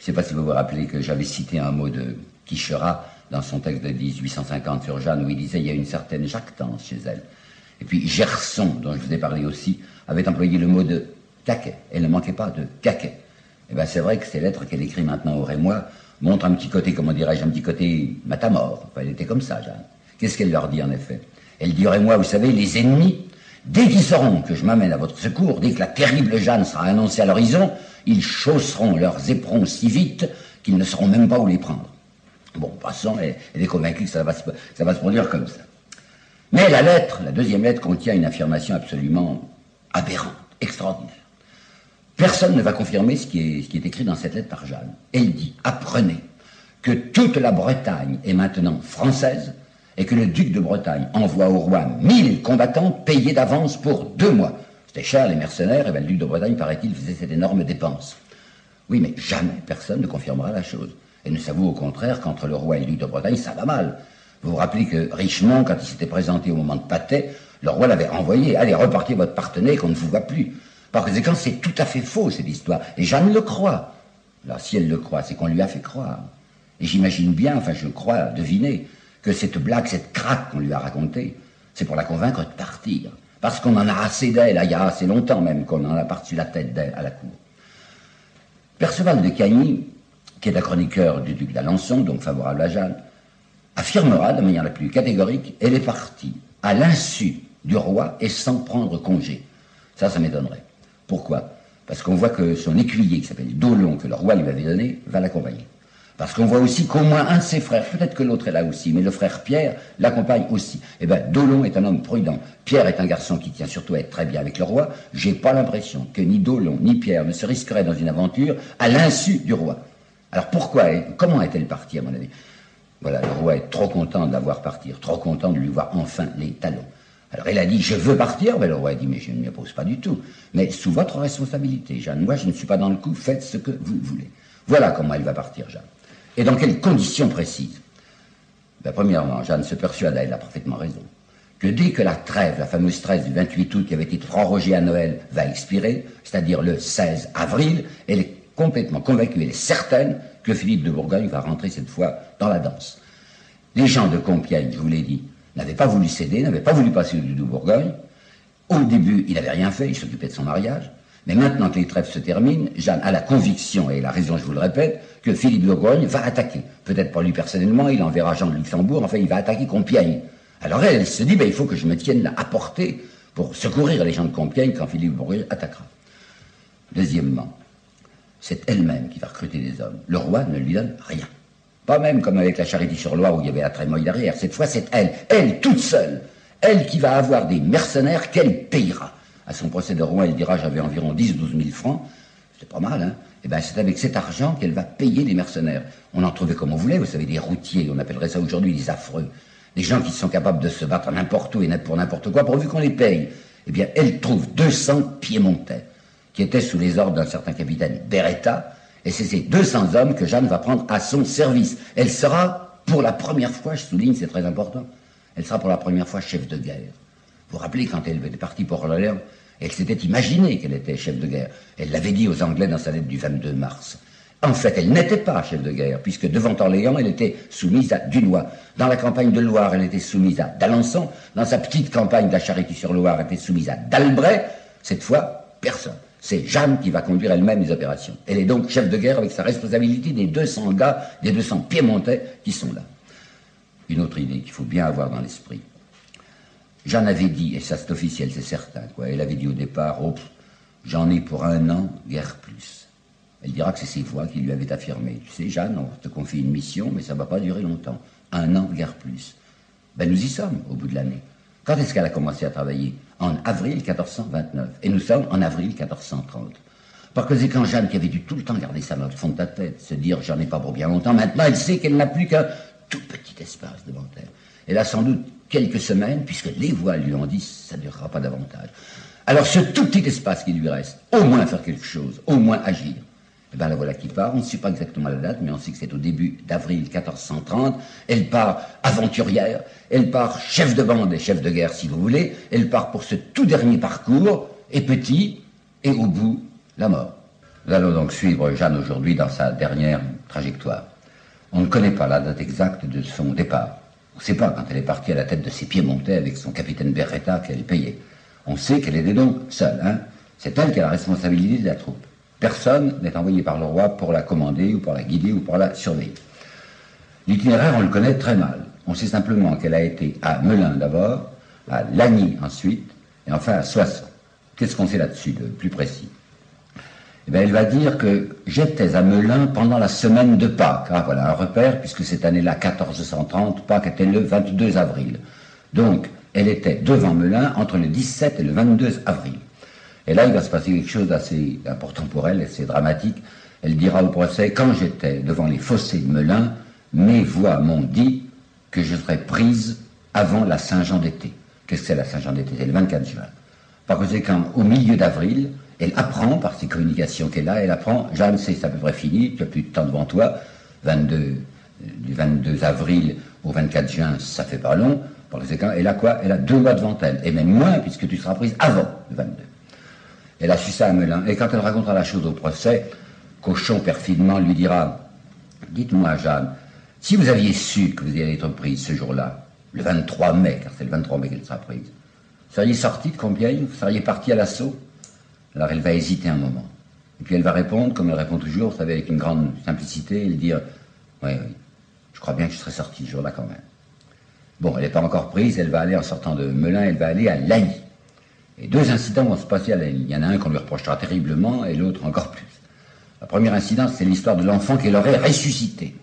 sais pas si vous vous rappelez que j'avais cité un mot de Quicherat dans son texte de 1850 sur Jeanne, où il disait il y a une certaine jactance chez elle. Et puis Gerson, dont je vous ai parlé aussi, avait employé le mot de caquet. Elle ne manquait pas de caquet. Et bien c'est vrai que ces lettres qu'elle écrit maintenant au Rémois montrent un petit côté, comment dirais-je, un petit côté matamore. Enfin, elle était comme ça, Jeanne. Qu'est-ce qu'elle leur dit en effet? Elle dit au Rémois, vous savez, les ennemis, dès qu'ils sauront que je m'amène à votre secours, dès que la terrible Jeanne sera annoncée à l'horizon, ils chausseront leurs éperons si vite qu'ils ne sauront même pas où les prendre. Bon, passons, elle est convaincue que ça va se produire comme ça. Mais la lettre, la deuxième lettre, contient une affirmation absolument aberrante, extraordinaire. Personne ne va confirmer ce qui est écrit dans cette lettre par Jeanne. Elle dit, apprenez que toute la Bretagne est maintenant française et que le duc de Bretagne envoie au roi 1000 combattants payés d'avance pour 2 mois. C'était cher, les mercenaires, et bien le duc de Bretagne, paraît-il, faisait cette énorme dépense. Oui, mais jamais personne ne confirmera la chose. Et ne s'avoue au contraire qu'entre le roi et le duc de Bretagne, ça va mal. Vous vous rappelez que Richemont, quand il s'était présenté au moment de Patay, le roi l'avait renvoyé. Allez, repartez votre partenaire qu'on ne vous voit plus. Par conséquent, c'est tout à fait faux, cette histoire. Et Jeanne le croit. Alors, si elle le croit, c'est qu'on lui a fait croire. Et j'imagine bien, enfin, je crois deviner, que cette blague, cette craque qu'on lui a racontée, c'est pour la convaincre de partir. Parce qu'on en a assez d'elle, il y a assez longtemps même, qu'on en a parti la tête d'elle à la cour. Perceval de Cagny, qui est un chroniqueur du duc d'Alençon, donc favorable à Jeanne, affirmera de manière la plus catégorique, elle est partie à l'insu du roi et sans prendre congé. Ça m'étonnerait. Pourquoi? Parce qu'on voit que son écuyer, qui s'appelle Dolon, que le roi lui avait donné, va l'accompagner. Parce qu'on voit aussi qu'au moins un de ses frères, peut-être que l'autre est là aussi, mais le frère Pierre l'accompagne aussi. Eh bien, Dolon est un homme prudent. Pierre est un garçon qui tient surtout à être très bien avec le roi. J'ai pas l'impression que ni Dolon ni Pierre ne se risqueraient dans une aventure à l'insu du roi. Alors pourquoi, comment est-elle partie à mon avis? Voilà, le roi est trop content de la voir partir, trop content de lui voir enfin les talons. Alors elle a dit, je veux partir. Mais le roi a dit, mais je ne m'y oppose pas du tout. Mais sous votre responsabilité, Jeanne. Moi, je ne suis pas dans le coup, faites ce que vous voulez. Voilà comment elle va partir, Jeanne. Et dans quelles conditions précises? Ben, premièrement, Jeanne se persuade, elle a parfaitement raison, que dès que la trêve, la fameuse trêve du 28 août qui avait été prorogée à Noël, va expirer, c'est-à-dire le 16 avril, elle est complètement convaincue, elle est certaine que Philippe de Bourgogne va rentrer cette fois dans la danse. Les gens de Compiègne, je vous l'ai dit, n'avaient pas voulu céder, n'avaient pas voulu passer au duc de Bourgogne. Au début, il n'avait rien fait, il s'occupait de son mariage. Mais maintenant que les trêves se terminent, Jeanne a la conviction, et la raison, je vous le répète, que Philippe de Bourgogne va attaquer. Peut-être pas lui personnellement, il enverra Jean de Luxembourg, enfin il va attaquer Compiègne. Alors elle se dit, ben, il faut que je me tienne là à portée pour secourir les gens de Compiègne quand Philippe de Bourgogne attaquera. Deuxièmement, c'est elle-même qui va recruter des hommes. Le roi ne lui donne rien. Pas même comme avec la Charité-sur-Loire où il y avait la Trémoille derrière. Cette fois, c'est elle toute seule, elle qui va avoir des mercenaires qu'elle payera. À son procès de Rouen, elle dira, j'avais environ 10-12 000 francs. C'était pas mal, hein? Et bien, c'est avec cet argent qu'elle va payer les mercenaires. On en trouvait comme on voulait, vous savez, des routiers, on appellerait ça aujourd'hui des affreux. Des gens qui sont capables de se battre n'importe où et pour n'importe quoi, pourvu qu'on les paye. Eh bien, elle trouve 200 piémontais, qui étaient sous les ordres d'un certain capitaine Beretta, et c'est ces 200 hommes que Jeanne va prendre à son service. Elle sera, pour la première fois, je souligne, c'est très important, elle sera pour la première fois chef de guerre. Vous vous rappelez, quand elle était partie pour Orléans, elle s'était imaginée qu'elle était chef de guerre. Elle l'avait dit aux Anglais dans sa lettre du 22 mars. En fait, elle n'était pas chef de guerre, puisque devant Orléans, elle était soumise à Dunois. Dans la campagne de Loire, elle était soumise à d'Alençon. Dans sa petite campagne de la Charité-sur-Loire, elle était soumise à d'Albret. Cette fois, personne. C'est Jeanne qui va conduire elle-même les opérations. Elle est donc chef de guerre avec sa responsabilité des 200 gars, des 200 piémontais qui sont là. Une autre idée qu'il faut bien avoir dans l'esprit. Jeanne avait dit, et ça c'est officiel, c'est certain, quoi. Elle avait dit au départ, oh, j'en ai pour 1 an, guère plus. Elle dira que c'est ses voix qui lui avaient affirmé. Tu sais, Jeanne, on te confie une mission, mais ça ne va pas durer longtemps. 1 an, guère plus. Ben nous y sommes, au bout de l'année. Quand est-ce qu'elle a commencé à travailler? En avril 1429. Et nous sommes en avril 1430. Par conséquent, Jeanne, qui avait dû tout le temps garder ça dans le fond de ta tête, se dire, j'en ai pas pour bien longtemps, maintenant elle sait qu'elle n'a plus qu'un tout petit espace devant elle. Elle a sans doute quelques semaines, puisque les voix lui ont dit, ça ne durera pas davantage. Alors ce tout petit espace qui lui reste, au moins faire quelque chose, au moins agir. Eh bien la voilà qui part, on ne sait pas exactement la date, mais on sait que c'est au début d'avril 1430. Elle part aventurière, elle part chef de bande et chef de guerre si vous voulez, elle part pour ce tout dernier parcours, et petit, et au bout, la mort. Nous allons donc suivre Jeanne aujourd'hui dans sa dernière trajectoire. On ne connaît pas la date exacte de son départ. On ne sait pas quand elle est partie à la tête de ses piémontais avec son capitaine Berretta qu'elle payait. On sait qu'elle était donc seule. C'est elle qui a la responsabilité de la troupe. Personne n'est envoyé par le roi pour la commander ou pour la guider ou pour la surveiller. L'itinéraire, on le connaît très mal. On sait simplement qu'elle a été à Melun d'abord, à Lagny ensuite, et enfin à Soissons. Qu'est-ce qu'on sait là-dessus de plus précis? Eh bien, elle va dire que j'étais à Melun pendant la semaine de Pâques. Ah, voilà un repère, puisque cette année-là, 1430, Pâques était le 22 avril. Donc, elle était devant Melun entre le 17 et le 22 avril. Et là, il va se passer quelque chose d'assez important pour elle, assez dramatique. Elle dira au procès, quand j'étais devant les fossés de Melun, mes voix m'ont dit que je serais prise avant la Saint-Jean d'été. Qu'est-ce que c'est la Saint-Jean d'été? C'est le 24 juin. Par conséquent, au milieu d'avril, elle apprend, par ces communications qu'elle a, elle apprend, Jeanne, c'est à peu près fini, tu n'as plus de temps devant toi, du 22 avril au 24 juin, ça fait pas long, par conséquent, elle a quoi? Elle a 2 mois devant elle, et même moins, puisque tu seras prise avant le 22. Elle a su ça à Melun, et quand elle racontera la chose au procès, Cochon perfidement lui dira, dites-moi Jeanne, si vous aviez su que vous alliez être prise ce jour-là, le 23 mai, car c'est le 23 mai qu'elle sera prise, vous seriez sorti de Compiègne, vous seriez parti à l'assaut? Alors elle va hésiter un moment. Et puis elle va répondre, comme elle répond toujours, vous savez, avec une grande simplicité, elle dire, oui, je crois bien que je serais sorti ce jour-là quand même. Bon, elle n'est pas encore prise, elle va aller, en sortant de Melun, elle va aller à Lagny. Et 2 incidents vont se passer à Lagny. Il y en a un qu'on lui reprochera terriblement, et l'autre encore plus. La première incident, c'est l'histoire de l'enfant qu'elle aurait ressuscité.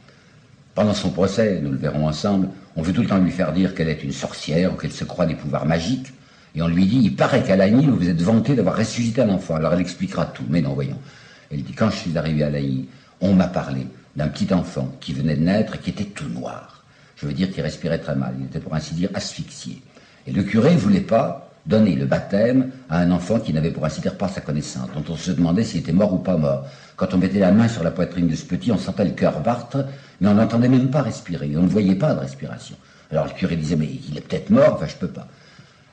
Pendant son procès, nous le verrons ensemble, on veut tout le temps lui faire dire qu'elle est une sorcière ou qu'elle se croit des pouvoirs magiques. Et on lui dit, il paraît qu'à Lagny, vous vous êtes vanté d'avoir ressuscité un enfant. Alors elle expliquera tout, mais non, voyons. Elle dit, quand je suis arrivé à Lagny, on m'a parlé d'un petit enfant qui venait de naître et qui était tout noir. Je veux dire qu'il respirait très mal, il était pour ainsi dire asphyxié. Et le curé ne voulait pas donner le baptême à un enfant qui n'avait pour ainsi dire pas sa connaissance, dont on se demandait s'il était mort ou pas mort. Quand on mettait la main sur la poitrine de ce petit, on sentait le cœur battre, mais on n'entendait même pas respirer, on ne voyait pas de respiration. Alors le curé disait, mais il est peut-être mort, enfin je peux pas.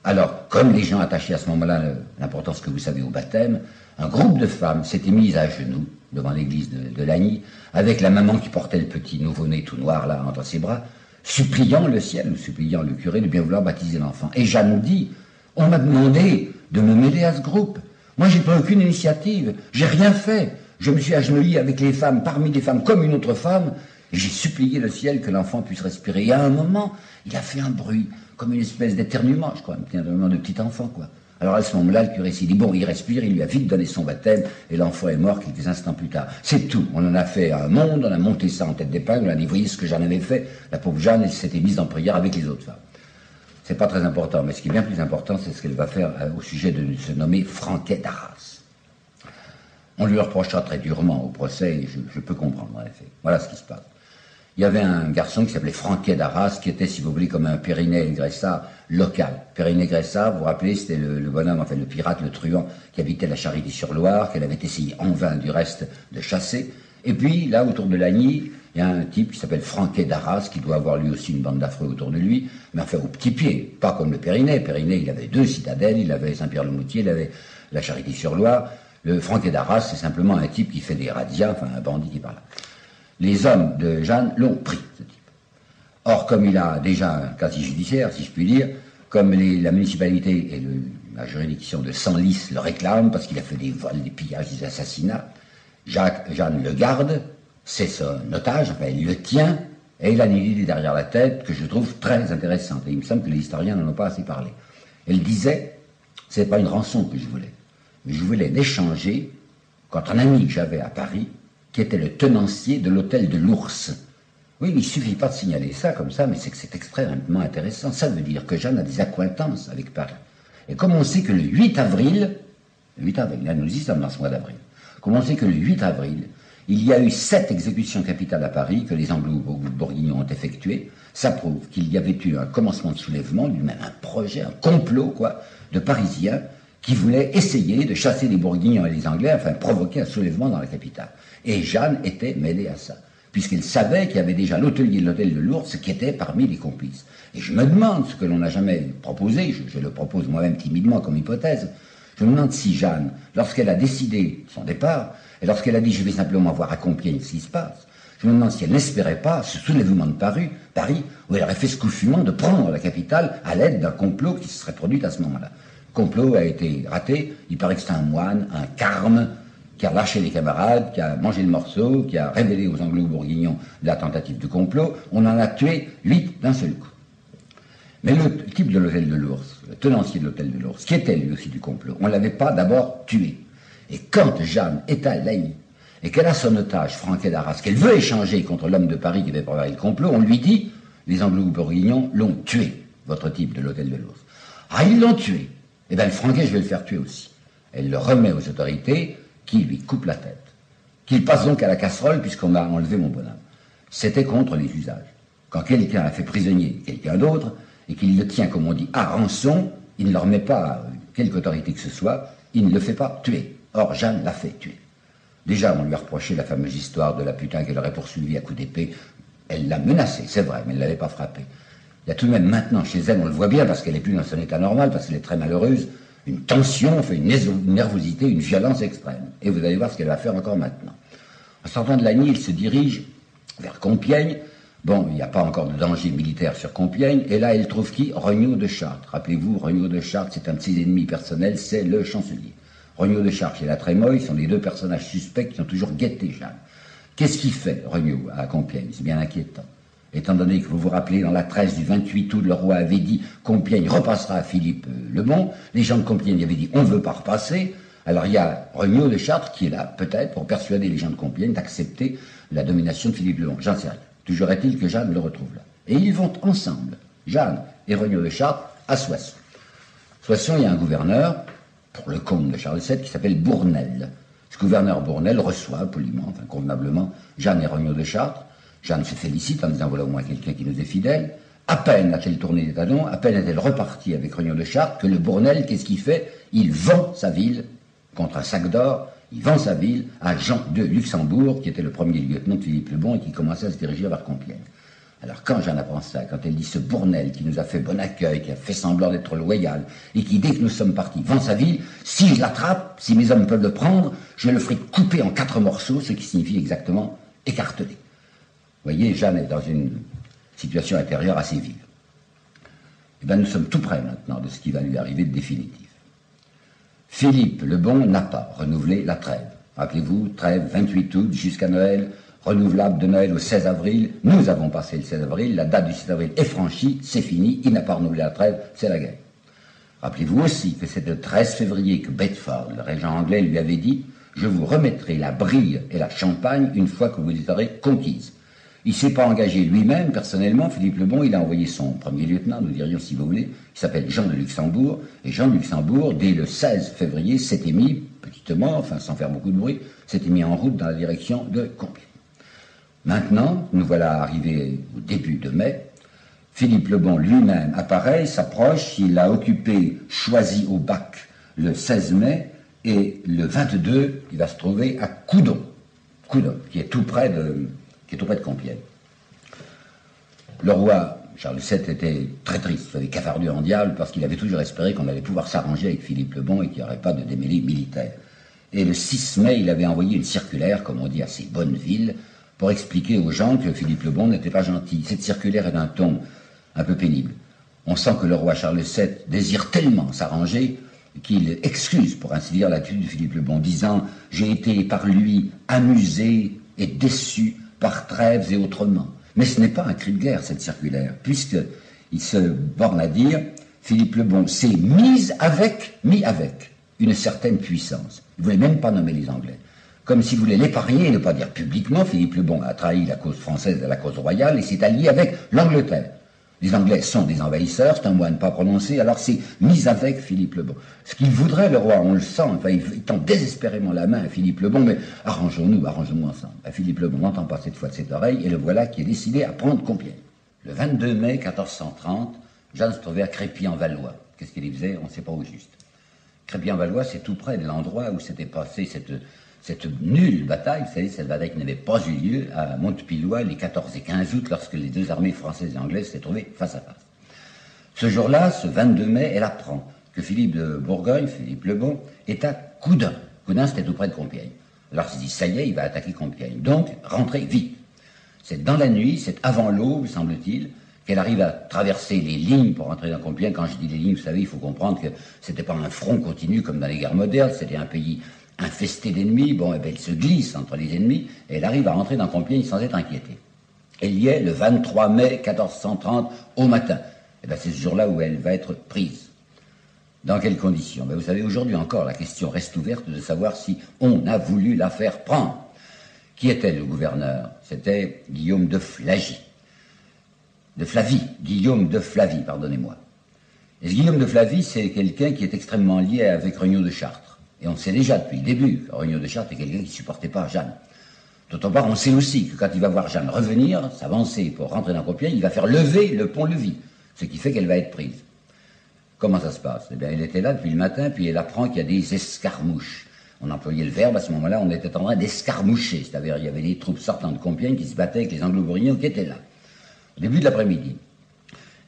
Alors, comme les gens attachaient à ce moment-là l'importance que vous savez au baptême, un groupe de femmes s'était mis à genoux devant l'église de Lagny, avec la maman qui portait le petit nouveau-né tout noir là entre ses bras, suppliant le ciel, suppliant le curé de bien vouloir baptiser l'enfant. Et Jeanne dit, on m'a demandé de me mêler à ce groupe. Moi, j'ai pas aucune initiative, j'ai rien fait. Je me suis agenouillé avec les femmes, parmi les femmes, comme une autre femme, et j'ai supplié le ciel que l'enfant puisse respirer. Et à un moment, il a fait un bruit, comme une espèce d'éternuement, je crois, un éternuement de petit enfant, quoi. Alors à ce moment-là, le curé s'est dit, bon, il respire, il lui a vite donné son baptême, et l'enfant est mort quelques instants plus tard. C'est tout. On en a fait un monde, on a monté ça en tête d'épingle, on a dit, voyez ce que Jeanne avait fait. La pauvre Jeanne, elle s'était mise en prière avec les autres femmes. C'est pas très important, mais ce qui est bien plus important, c'est ce qu'elle va faire au sujet de se nommer Franquet d'Arras. On lui reprochera très durement au procès, et je peux comprendre, en effet. Voilà ce qui se passe. Il y avait un garçon qui s'appelait Franquet d'Arras, qui était, si vous voulez, comme un Périnet-Gressat local. Périnet-Gressat, vous vous rappelez, c'était le bonhomme, enfin le pirate, le truand, qui habitait la Charité-sur-Loire, qu'elle avait essayé en vain, du reste, de chasser. Et puis, là, autour de Lagny, il y a un type qui s'appelle Franquet d'Arras, qui doit avoir lui aussi une bande d'affreux autour de lui, mais enfin au petit pied, pas comme le Périnet. Périnet, il avait 2 citadelles, il avait Saint-Pierre-le-Moutier, il avait la Charité-sur-Loire. Le Franquet d'Arras, c'est simplement un type qui fait des razzias, enfin un bandit qui parle. Les hommes de Jeanne l'ont pris, ce type. Or, comme il a déjà un casier judiciaire, si je puis dire, comme la municipalité et la juridiction de Senlis le réclament, parce qu'il a fait des vols, des pillages, des assassinats, Jeanne le garde, c'est son otage, enfin il le tient, et il a une idée derrière la tête que je trouve très intéressante. Et il me semble que les historiens n'en ont pas assez parlé. Elle disait, c'est pas une rançon que je voulais, mais je voulais l'échanger contre un ami que j'avais à Paris, qui était le tenancier de l'hôtel de l'Ours. Oui, il ne suffit pas de signaler ça comme ça, mais c'est que c'est extrêmement intéressant. Ça veut dire que Jeanne a des accointances avec Paris. Et comme on sait que le 8 avril, là nous y sommes dans ce mois d'avril, comme on sait que le 8 avril, il y a eu 7 exécutions capitales à Paris que les Anglo-Bourguignons ont effectuées, ça prouve qu'il y avait eu un commencement de soulèvement, lui-même un projet, un complot, quoi, de Parisiens qui voulaient essayer de chasser les Bourguignons et les Anglais, enfin provoquer un soulèvement dans la capitale. Et Jeanne était mêlée à ça, puisqu'il savait qu'il y avait déjà l'hôtelier de l'hôtel de l'Ours qui était parmi les complices. Et je me demande ce que l'on n'a jamais proposé, je le propose moi-même timidement comme hypothèse, Je me demande si Jeanne, lorsqu'elle a décidé son départ, et lorsqu'elle a dit « je vais simplement voir à Compiègne ce qui se passe », je me demande si elle n'espérait pas ce soulèvement de Paris, où elle aurait fait ce coup fumant de prendre la capitale à l'aide d'un complot qui se serait produit à ce moment-là. Le complot a été raté, il paraît que c'est un moine, un carme, qui a lâché les camarades, qui a mangé le morceau, qui a révélé aux Anglo-Bourguignons la tentative de complot. On en a tué 8 d'un seul coup. Mais le type de l'hôtel de l'Ours, le tenancier de l'hôtel de l'Ours, qui était lui aussi du complot, on ne l'avait pas d'abord tué. Et quand Jeanne est à Laï, et qu'elle a son otage, Franquet d'Arras, qu'elle veut échanger contre l'homme de Paris qui avait préparé le complot, on lui dit, les Anglo-Bourguignons l'ont tué, votre type de l'hôtel de l'Ours. Ah, ils l'ont tué. Eh bien, le Franquet, je vais le faire tuer aussi. Elle le remet aux autorités, qui lui coupent la tête. Qu'il passe donc à la casserole, puisqu'on m'a enlevé mon bonhomme. C'était contre les usages. Quand quelqu'un a fait prisonnier quelqu'un d'autre, et qu'il le tient, comme on dit, à rançon, il ne le remet pas à quelque autorité que ce soit, il ne le fait pas tuer. Or, Jeanne l'a fait tuer. Déjà, on lui a reproché la fameuse histoire de la putain qu'elle aurait poursuivie à coups d'épée. Elle l'a menacée, c'est vrai, mais elle ne l'avait pas frappée. Il y a tout de même maintenant chez elle, on le voit bien, parce qu'elle n'est plus dans son état normal, parce qu'elle est très malheureuse, une tension, une nervosité, une violence extrême. Et vous allez voir ce qu'elle va faire encore maintenant. En sortant de Lagny, il se dirige vers Compiègne. Bon, il n'y a pas encore de danger militaire sur Compiègne. Et là, elle trouve qui? Regnault de Chartres. Rappelez-vous, Regnault de Chartres, c'est un de ses ennemis personnels, c'est le chancelier. Regnault de Chartres et la Trémoille sont les deux personnages suspects qui ont toujours guetté Jeanne. Qu'est-ce qu'il fait, Regnault, à Compiègne? C'est bien inquiétant. Étant donné que vous vous rappelez, dans la 13 du 28 août, le roi avait dit Compiègne repassera à Philippe le Bon. Les gens de Compiègne avaient dit on ne veut pas repasser. Alors il y a Regnault de Chartres qui est là, peut-être, pour persuader les gens de Compiègne d'accepter la domination de Philippe le Bon. J'en sais rien. Toujours est-il que Jeanne le retrouve là. Et ils vont ensemble, Jeanne et Regnault de Chartres, à Soissons. Soissons, il y a un gouverneur, pour le comte de Charles VII, qui s'appelle Bournel. Ce gouverneur Bournel reçoit poliment, enfin convenablement, Jeanne et Regnault de Chartres. Jeanne se félicite en disant voilà au moins quelqu'un qui nous est fidèle. À peine a-t-elle tourné les talons, à peine est-elle repartie avec Regnault de Chartres que le Bournel, qu'est-ce qu'il fait? Il vend sa ville contre un sac d'or, il vend sa ville à Jean de Luxembourg, qui était le premier lieutenant de Philippe le Bon et qui commençait à se diriger vers Compiègne. Alors quand Jeanne apprend ça, quand elle dit ce Bournel qui nous a fait bon accueil, qui a fait semblant d'être loyal, et qui dès que nous sommes partis vend sa ville, si je l'attrape, si mes hommes peuvent le prendre, je le ferai couper en 4 morceaux, ce qui signifie exactement écarteler. Vous voyez, Jeanne est dans une situation intérieure assez vive. Eh bien, nous sommes tout près maintenant de ce qui va lui arriver de définitif. Philippe le Bon n'a pas renouvelé la trêve. Rappelez-vous, trêve 28 août jusqu'à Noël, renouvelable de Noël au 16 avril. Nous avons passé le 16 avril, la date du 16 avril est franchie, c'est fini, il n'a pas renouvelé la trêve, c'est la guerre. Rappelez-vous aussi que c'est le 13 février que Bedford, le régent anglais, lui avait dit « Je vous remettrai la Brie et la Champagne une fois que vous les aurez conquises ». Il ne s'est pas engagé lui-même, personnellement. Philippe le Bon, il a envoyé son premier lieutenant, nous dirions si vous voulez, qui s'appelle Jean de Luxembourg. Et Jean de Luxembourg, dès le 16 février, s'était mis, petitement, enfin sans faire beaucoup de bruit, s'était mis en route dans la direction de Compiègne. Maintenant, nous voilà arrivés au début de mai. Philippe le Bon lui-même apparaît, s'approche, il a occupé Choisy au Bac le 16 mai, et le 22, il va se trouver à Coudon, qui est tout près de Compiègne. Le roi Charles VII était très triste, il avait cafardu en diable, parce qu'il avait toujours espéré qu'on allait pouvoir s'arranger avec Philippe le Bon et qu'il n'y aurait pas de démêlés militaires. Et le 6 mai, il avait envoyé une circulaire, comme on dit à ces bonnes villes, pour expliquer aux gens que Philippe le Bon n'était pas gentil. Cette circulaire est d'un ton un peu pénible. On sent que le roi Charles VII désire tellement s'arranger qu'il excuse, pour ainsi dire, l'attitude de Philippe le Bon, disant « J'ai été par lui amusé et déçu par trêves et autrement ». Mais ce n'est pas un cri de guerre, cette circulaire, puisqu'il se borne à dire « Philippe le Bon s'est mis avec une certaine puissance ». Il ne voulait même pas nommer les Anglais. Comme s'il voulait l'épargner et ne pas dire publiquement, Philippe le Bon a trahi la cause française et la cause royale et s'est allié avec l'Angleterre. Les Anglais sont des envahisseurs, c'est un mot à ne pas prononcer, alors c'est mis avec Philippe le Bon. Ce qu'il voudrait, le roi, on le sent, enfin, il tend désespérément la main à Philippe le Bon, mais arrangeons-nous ensemble. Philippe le Bon n'entend pas cette fois de cette oreille, et le voilà qui est décidé à prendre Compiègne. Le 22 mai 1430, Jeanne se trouvait à Crépy-en-Valois. Qu'est-ce qu'il y faisait? On ne sait pas au juste. Crépy-en-Valois, c'est tout près de l'endroit où s'était passée cette nulle bataille, vous savez, cette bataille qui n'avait pas eu lieu à Montepilloy les 14 et 15 août, lorsque les deux armées françaises et anglaises s'étaient trouvées face à face. Ce jour-là, ce 22 mai, elle apprend que Philippe de Bourgogne, Philippe le Bon, est à Coudun. Coudun, c'était tout près de Compiègne. Alors il se dit, ça y est, il va attaquer Compiègne. Donc, rentrez vite. C'est dans la nuit, c'est avant l'aube, semble-t-il, qu'elle arrive à traverser les lignes pour rentrer dans Compiègne. Quand je dis les lignes, vous savez, il faut comprendre que c'était pas un front continu comme dans les guerres modernes, c'était un pays infesté d'ennemis. Bon, et bien, elle se glisse entre les ennemis et elle arrive à rentrer dans Compiègne sans être inquiétée. Elle y est le 23 mai 1430 au matin. Et bien, c'est ce jour-là où elle va être prise. Dans quelles conditions? Ben, vous savez, aujourd'hui encore, la question reste ouverte de savoir si on a voulu la faire prendre. Qui était le gouverneur? C'était Guillaume de Flavie. Guillaume de Flavie, pardonnez-moi. Et ce Guillaume de Flavie, c'est quelqu'un qui est extrêmement lié avec Regnault de Chartres. Et on sait déjà depuis le début que Regnault de Chartres est quelqu'un qui ne supportait pas Jeanne. D'autre part, on sait aussi que quand il va voir Jeanne revenir, s'avancer pour rentrer dans Compiègne, il va faire lever le pont-levis, ce qui fait qu'elle va être prise. Comment ça se passe? Eh bien, elle était là depuis le matin, puis elle apprend qu'il y a des escarmouches. On employait le verbe, à ce moment-là, on était en train d'escarmoucher, c'est-à-dire il y avait des troupes sortant de Compiègne qui se battaient avec les Anglo-Bourguignons qui étaient là. Au début de l'après-midi.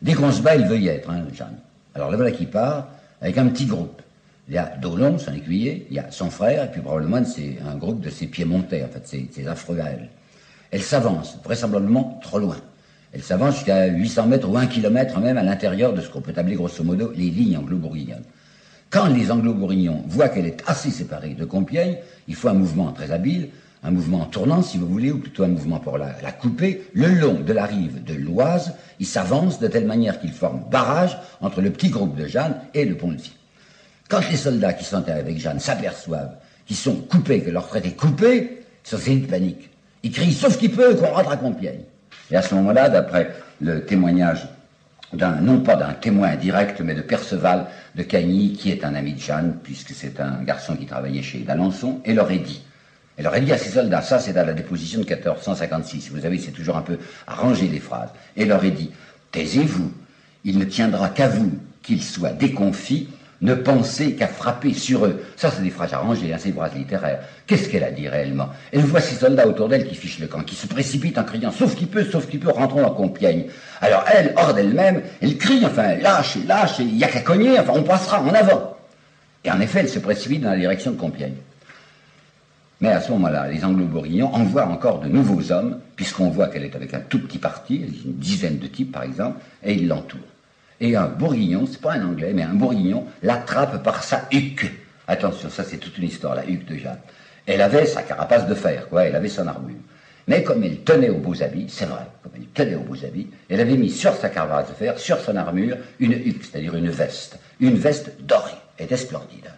Dès qu'on se bat, il veut y être, Jeanne. Alors le voilà qui part avec un petit groupe. Il y a Dolon, son écuyer, il y a son frère, et puis probablement c'est un groupe de ses piémontais, en fait, ses affreux à elle. Elle s'avance, vraisemblablement trop loin. Elle s'avance jusqu'à 800 mètres ou 1 kilomètre même à l'intérieur de ce qu'on peut appeler grosso modo les lignes anglo-bourguignonnes. Quand les anglo-bourguignons voient qu'elle est assez séparée de Compiègne, il faut un mouvement très habile, un mouvement en tournant, si vous voulez, ou plutôt un mouvement pour la couper. Le long de la rive de l'Oise, il s'avance de telle manière qu'il forme barrage entre le petit groupe de Jeanne et le pont-levis. Quand les soldats qui sont avec Jeanne s'aperçoivent qu'ils sont coupés, que leur traite est coupée, ils sont saisis de panique. Ils crient, sauf qu'ils peuvent, qu'on rentre à Compiègne. Et à ce moment-là, d'après le témoignage non pas d'un témoin direct, mais de Perceval de Cagny, qui est un ami de Jeanne, puisque c'est un garçon qui travaillait chez d'Alençon, et leur est dit. Elle aurait dit à ses soldats, ça c'est dans la déposition de 1456, vous savez, c'est toujours un peu arrangé les phrases. Elle leur est dit, taisez-vous, il ne tiendra qu'à vous qu'ils soient déconfits, ne pensez qu'à frapper sur eux. Ça c'est des phrases arrangées, c'est des phrases littéraires. Qu'est-ce qu'elle a dit réellement? Elle voit ses soldats autour d'elle qui fichent le camp, qui se précipitent en criant, sauf qu'il peut, rentrons dans Compiègne. Alors elle, hors d'elle-même, elle crie, enfin, lâche, il n'y a qu'à cogner, enfin, on passera en avant. Et en effet, elle se précipite dans la direction de Compiègne. Mais à ce moment-là, les Anglo-Bourguignons envoient encore de nouveaux hommes, puisqu'on voit qu'elle est avec un tout petit parti, une dizaine de types par exemple, et ils l'entourent. Et un Bourguignon, c'est pas un Anglais, mais un Bourguignon l'attrape par sa huque. Attention, ça c'est toute une histoire, la huque de Jeanne. Elle avait sa carapace de fer, quoi, elle avait son armure. Mais comme elle tenait aux beaux habits, c'est vrai, comme elle tenait aux beaux habits, elle avait mis sur sa carapace de fer, sur son armure, une huque, c'est-à-dire une veste dorée, elle était splendide.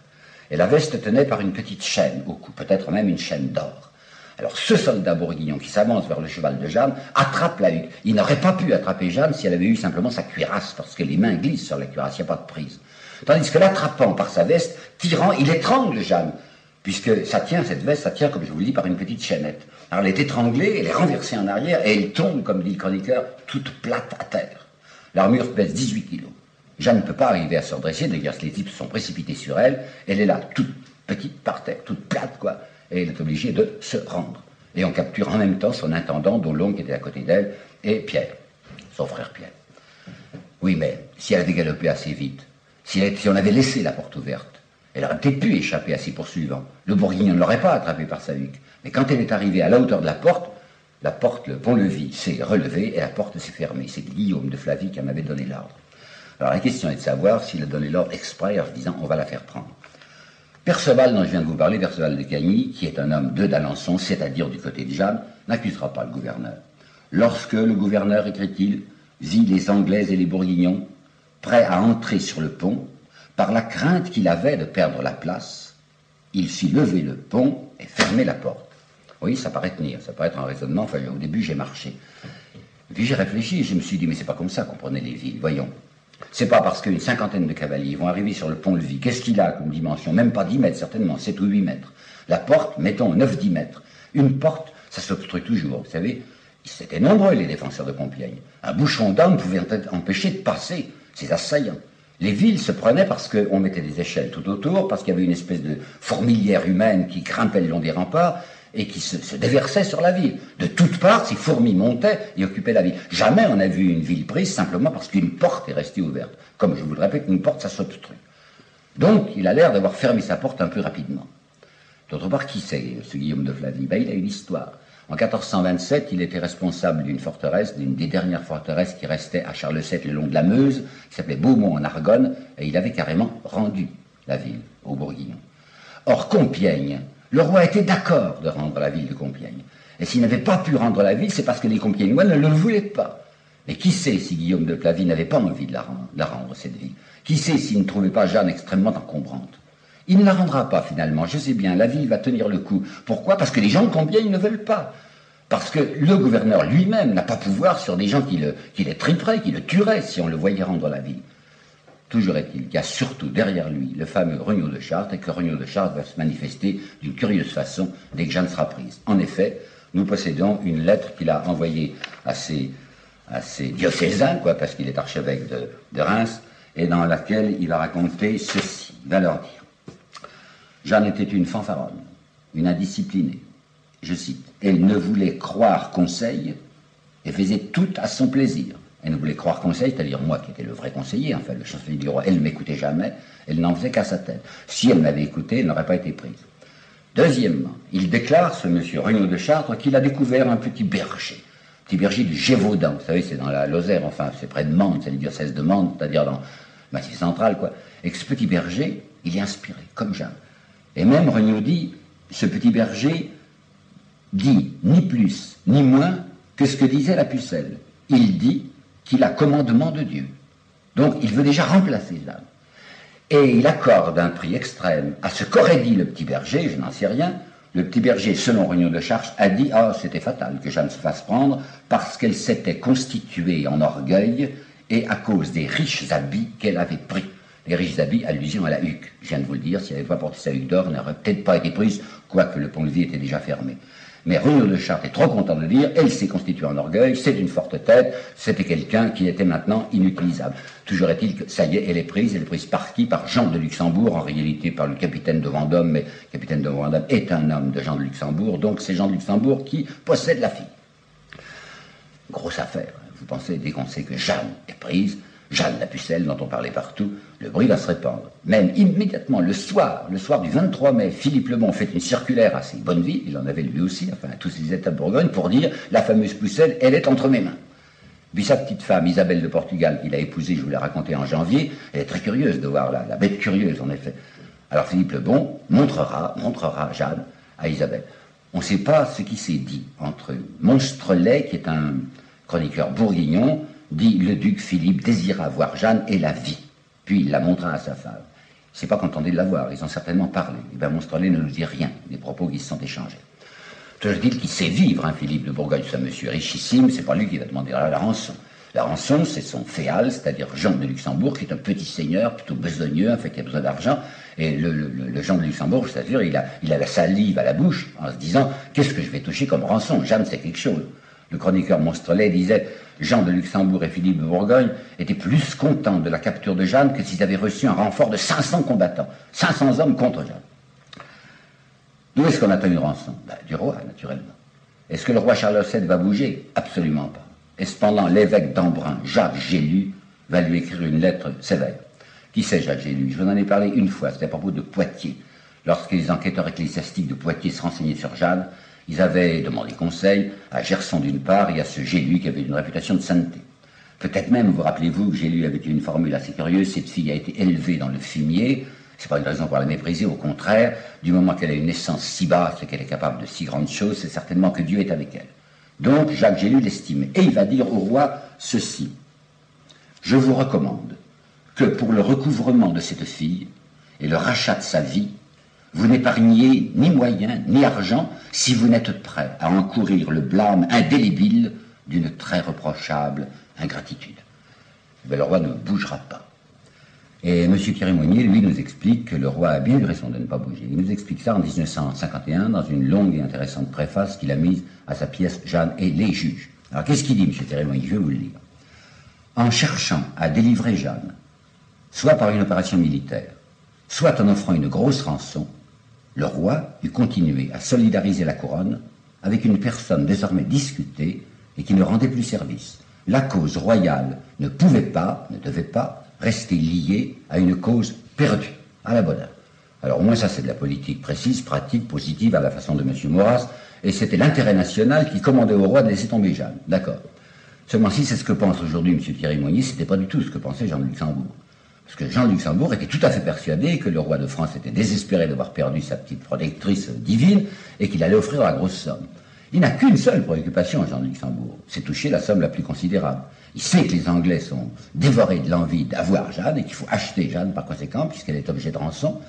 Et la veste tenait par une petite chaîne au cou, peut-être même une chaîne d'or. Alors ce soldat bourguignon qui s'avance vers le cheval de Jeanne attrape la huque. Il n'aurait pas pu attraper Jeanne si elle avait eu simplement sa cuirasse, parce que les mains glissent sur la cuirasse, il n'y a pas de prise. Tandis que l'attrapant par sa veste, tirant, il étrangle Jeanne, puisque ça tient, cette veste, ça tient, comme je vous le dis, par une petite chaînette. Alors elle est étranglée, elle est renversée en arrière, et elle tombe, comme dit le chroniqueur, toute plate à terre. L'armure pèse 18 kilos. Jeanne ne peut pas arriver à se redresser, d'ailleurs les types se sont précipités sur elle, elle est là, toute petite par terre, toute plate, quoi, et elle est obligée de se rendre. Et on capture en même temps son intendant, Dolon, qui était à côté d'elle, et Pierre, son frère Pierre. Oui, mais si elle avait galopé assez vite, si on avait laissé la porte ouverte, elle aurait peut-être pu échapper à ses poursuivants. Le Bourguignon ne l'aurait pas attrapée par sa huque. Mais quand elle est arrivée à la hauteur de la porte, le pont-levis s'est relevé et la porte s'est fermée. C'est Guillaume de Flavie qui en avait donné l'ordre. Alors la question est de savoir s'il a donné l'ordre exprès en se disant on va la faire prendre. Perceval, dont je viens de vous parler, Perceval de Cagny, qui est un homme de d'Alençon, c'est-à-dire du côté de Jeanne, n'accusera pas le gouverneur. Lorsque le gouverneur, écrit-il, vit les Anglais et les Bourguignons prêts à entrer sur le pont, par la crainte qu'il avait de perdre la place, il fit lever le pont et fermer la porte. Oui, ça paraît tenir, ça paraît être un raisonnement, enfin au début j'ai marché. Puis j'ai réfléchi et je me suis dit, mais c'est pas comme ça qu'on prenait les villes, voyons. C'est pas parce qu'une cinquantaine de cavaliers vont arriver sur le pont-levis. Qu'est-ce qu'il a comme dimension? Même pas 10 mètres, certainement, 7 ou 8 mètres. La porte, mettons 9-10 mètres. Une porte, ça s'obstrue toujours, vous savez. C'était nombreux, les défenseurs de Compiègne. Un bouchon d'hommes pouvait empêcher de passer ses assaillants. Les villes se prenaient parce qu'on mettait des échelles tout autour, parce qu'il y avait une espèce de fourmilière humaine qui grimpait le long des remparts et qui se déversait sur la ville. De toutes parts, ces fourmis montaient et occupaient la ville. Jamais on n'a vu une ville prise simplement parce qu'une porte est restée ouverte. Comme je vous le répète, une porte, ça s'obstrue. Donc, il a l'air d'avoir fermé sa porte un peu rapidement. D'autre part, qui c'est, ce Guillaume de Flavie? Il a une histoire. En 1427, il était responsable d'une forteresse, d'une des dernières forteresses qui restait à Charles VII le long de la Meuse, qui s'appelait Beaumont en Argonne, et il avait carrément rendu la ville aux Bourguignons. Or, Compiègne, le roi était d'accord de rendre la ville de Compiègne. Et s'il n'avait pas pu rendre la ville, c'est parce que les Compiègnois ne le voulaient pas. Mais qui sait si Guillaume de Flavie n'avait pas envie de la rendre, cette ville? Qui sait s'il ne trouvait pas Jeanne extrêmement encombrante? Il ne la rendra pas finalement, je sais bien, la ville va tenir le coup. Pourquoi? Parce que les gens de Compiègne ne veulent pas. Parce que le gouverneur lui-même n'a pas pouvoir sur des gens qui les triperaient, qui le tueraient si on le voyait rendre la ville. Toujours est-il qu'il y a surtout derrière lui le fameux Regnault de Chartres, et que Regnault de Chartres va se manifester d'une curieuse façon dès que Jeanne sera prise. En effet, nous possédons une lettre qu'il a envoyée à ses diocésains, parce qu'il est archevêque de Reims, et dans laquelle il va raconter ceci, il va leur dire. Jeanne était une fanfaronne, une indisciplinée. Je cite, elle ne voulait croire conseil et faisait tout à son plaisir. Elle ne voulait croire conseil, c'est-à-dire moi qui étais le vrai conseiller, enfin le chancelier du roi, elle ne m'écoutait jamais, elle n'en faisait qu'à sa tête. Si elle m'avait écouté, elle n'aurait pas été prise. Deuxièmement, il déclare, ce monsieur Regnault de Chartres, qu'il a découvert un petit berger du Gévaudan. Vous savez, c'est dans la Lozère, enfin, c'est près de Mende, c'est le diocèse de Mende, c'est-à-dire dans le Massif central, Et que ce petit berger, il est inspiré, comme Jeanne. Et même Regnault dit, ce petit berger dit ni plus ni moins que ce que disait la pucelle. Il dit qu'il a commandement de Dieu. Donc il veut déjà remplacer Jeanne. Et il accorde un prix extrême à ce qu'aurait dit le petit berger, je n'en sais rien. Le petit berger, selon Regnault de Chartres, a dit « Ah, c'était fatal que Jeanne se fasse prendre parce qu'elle s'était constituée en orgueil et à cause des riches habits qu'elle avait pris. » Les riches habits, allusion à la huque. Je viens de vous le dire, si elle n'avait pas porté sa huque d'or, elle n'aurait peut-être pas été prise, quoique le pont-levis était déjà fermé. Mais Regnault de Chartres est trop content de dire, elle s'est constituée en orgueil, c'est une forte tête, c'était quelqu'un qui était maintenant inutilisable. Toujours est-il que, ça y est, elle est prise par qui? Par Jean de Luxembourg, en réalité par le capitaine de Vendôme, mais le capitaine de Vendôme est un homme de Jean de Luxembourg, donc c'est Jean de Luxembourg qui possède la fille. Grosse affaire, vous pensez, dès qu'on sait que Jeanne est prise, Jeanne la pucelle dont on parlait partout, le bruit va se répandre. Même immédiatement, le soir du 23 mai, Philippe le Bon fait une circulaire à ses Bonneville, il en avait lui aussi, enfin à tous les États de Bourgogne, pour dire la fameuse pucelle, elle est entre mes mains. Puis sa petite femme, Isabelle de Portugal, qu'il a épousée, je vous l'ai raconté en janvier, elle est très curieuse de voir la bête curieuse en effet. Alors Philippe le Bon montrera Jeanne à Isabelle. On ne sait pas ce qui s'est dit entre eux. Monstrelet, qui est un chroniqueur bourguignon, dit le duc Philippe désira voir Jeanne et la vit. Puis il la montra à sa femme. Il ne s'est pas contenté de la voir, ils ont certainement parlé. Et bien Monstrelet ne nous dit rien des propos qui se sont échangés. Toujours dit qu'il sait vivre, Philippe de Bourgogne, c'est un monsieur richissime, c'est pas lui qui va demander la rançon. La rançon, c'est son féal, c'est-à-dire Jean de Luxembourg, qui est un petit seigneur, plutôt besogneux, qui a besoin d'argent. Et le Jean de Luxembourg, je t'assure, il a la salive à la bouche, en se disant, qu'est-ce que je vais toucher comme rançon? Jeanne, c'est quelque chose. Le chroniqueur Monstrelet disait, Jean de Luxembourg et Philippe de Bourgogne étaient plus contents de la capture de Jeanne que s'ils avaient reçu un renfort de 500 combattants, 500 hommes contre Jeanne. D'où est-ce qu'on attend une rançon? Du roi, naturellement. Est-ce que le roi Charles VII va bouger? Absolument pas. Et cependant, l'évêque d'Embrun, Jacques Gélu, va lui écrire une lettre sévère. Qui c'est Jacques Gélu? Je vous en ai parlé une fois, c'était à propos de Poitiers. Lorsque les enquêteurs ecclésiastiques de Poitiers se renseignaient sur Jeanne, ils avaient demandé conseil à Gerson d'une part et à ce Gélu qui avait une réputation de sainteté. Peut-être même, vous rappelez-vous que Gélu avait une formule assez curieuse, cette fille a été élevée dans le fumier, c'est pas une raison pour la mépriser, au contraire, du moment qu'elle a une naissance si basse et qu'elle est capable de si grandes choses, c'est certainement que Dieu est avec elle. Donc Jacques Gélu l'estimait. Et il va dire au roi ceci, je vous recommande que pour le recouvrement de cette fille et le rachat de sa vie, vous n'épargniez ni moyens ni argent si vous n'êtes prêt à encourir le blâme indélébile d'une très reprochable ingratitude. Mais le roi ne bougera pas. Et M. Thierry-Monnier, lui, nous explique que le roi a bien eu raison de ne pas bouger. Il nous explique ça en 1951 dans une longue et intéressante préface qu'il a mise à sa pièce Jeanne et les juges. Alors qu'est-ce qu'il dit, M. Thierry-Monnier? Je vais vous le lire. En cherchant à délivrer Jeanne, soit par une opération militaire, soit en offrant une grosse rançon, le roi eût continué à solidariser la couronne avec une personne désormais discutée et qui ne rendait plus service. La cause royale ne pouvait pas, ne devait pas, rester liée à une cause perdue. à la bonne heure. Alors au moins ça c'est de la politique précise, pratique, positive, à la façon de M. Maurras, et c'était l'intérêt national qui commandait au roi de laisser tomber Jeanne. D'accord. Seulement si c'est ce que pense aujourd'hui M. Thierry Monnier, c'était pas du tout ce que pensait Jean de Luxembourg. Parce que Jean de Luxembourg était tout à fait persuadé que le roi de France était désespéré d'avoir perdu sa petite protectrice divine et qu'il allait offrir la grosse somme. Il n'a qu'une seule préoccupation, Jean de Luxembourg, c'est toucher la somme la plus considérable. Il sait que les Anglais sont dévorés de l'envie d'avoir Jeanne et qu'il faut acheter Jeanne par conséquent, puisqu'elle est objet de rançon.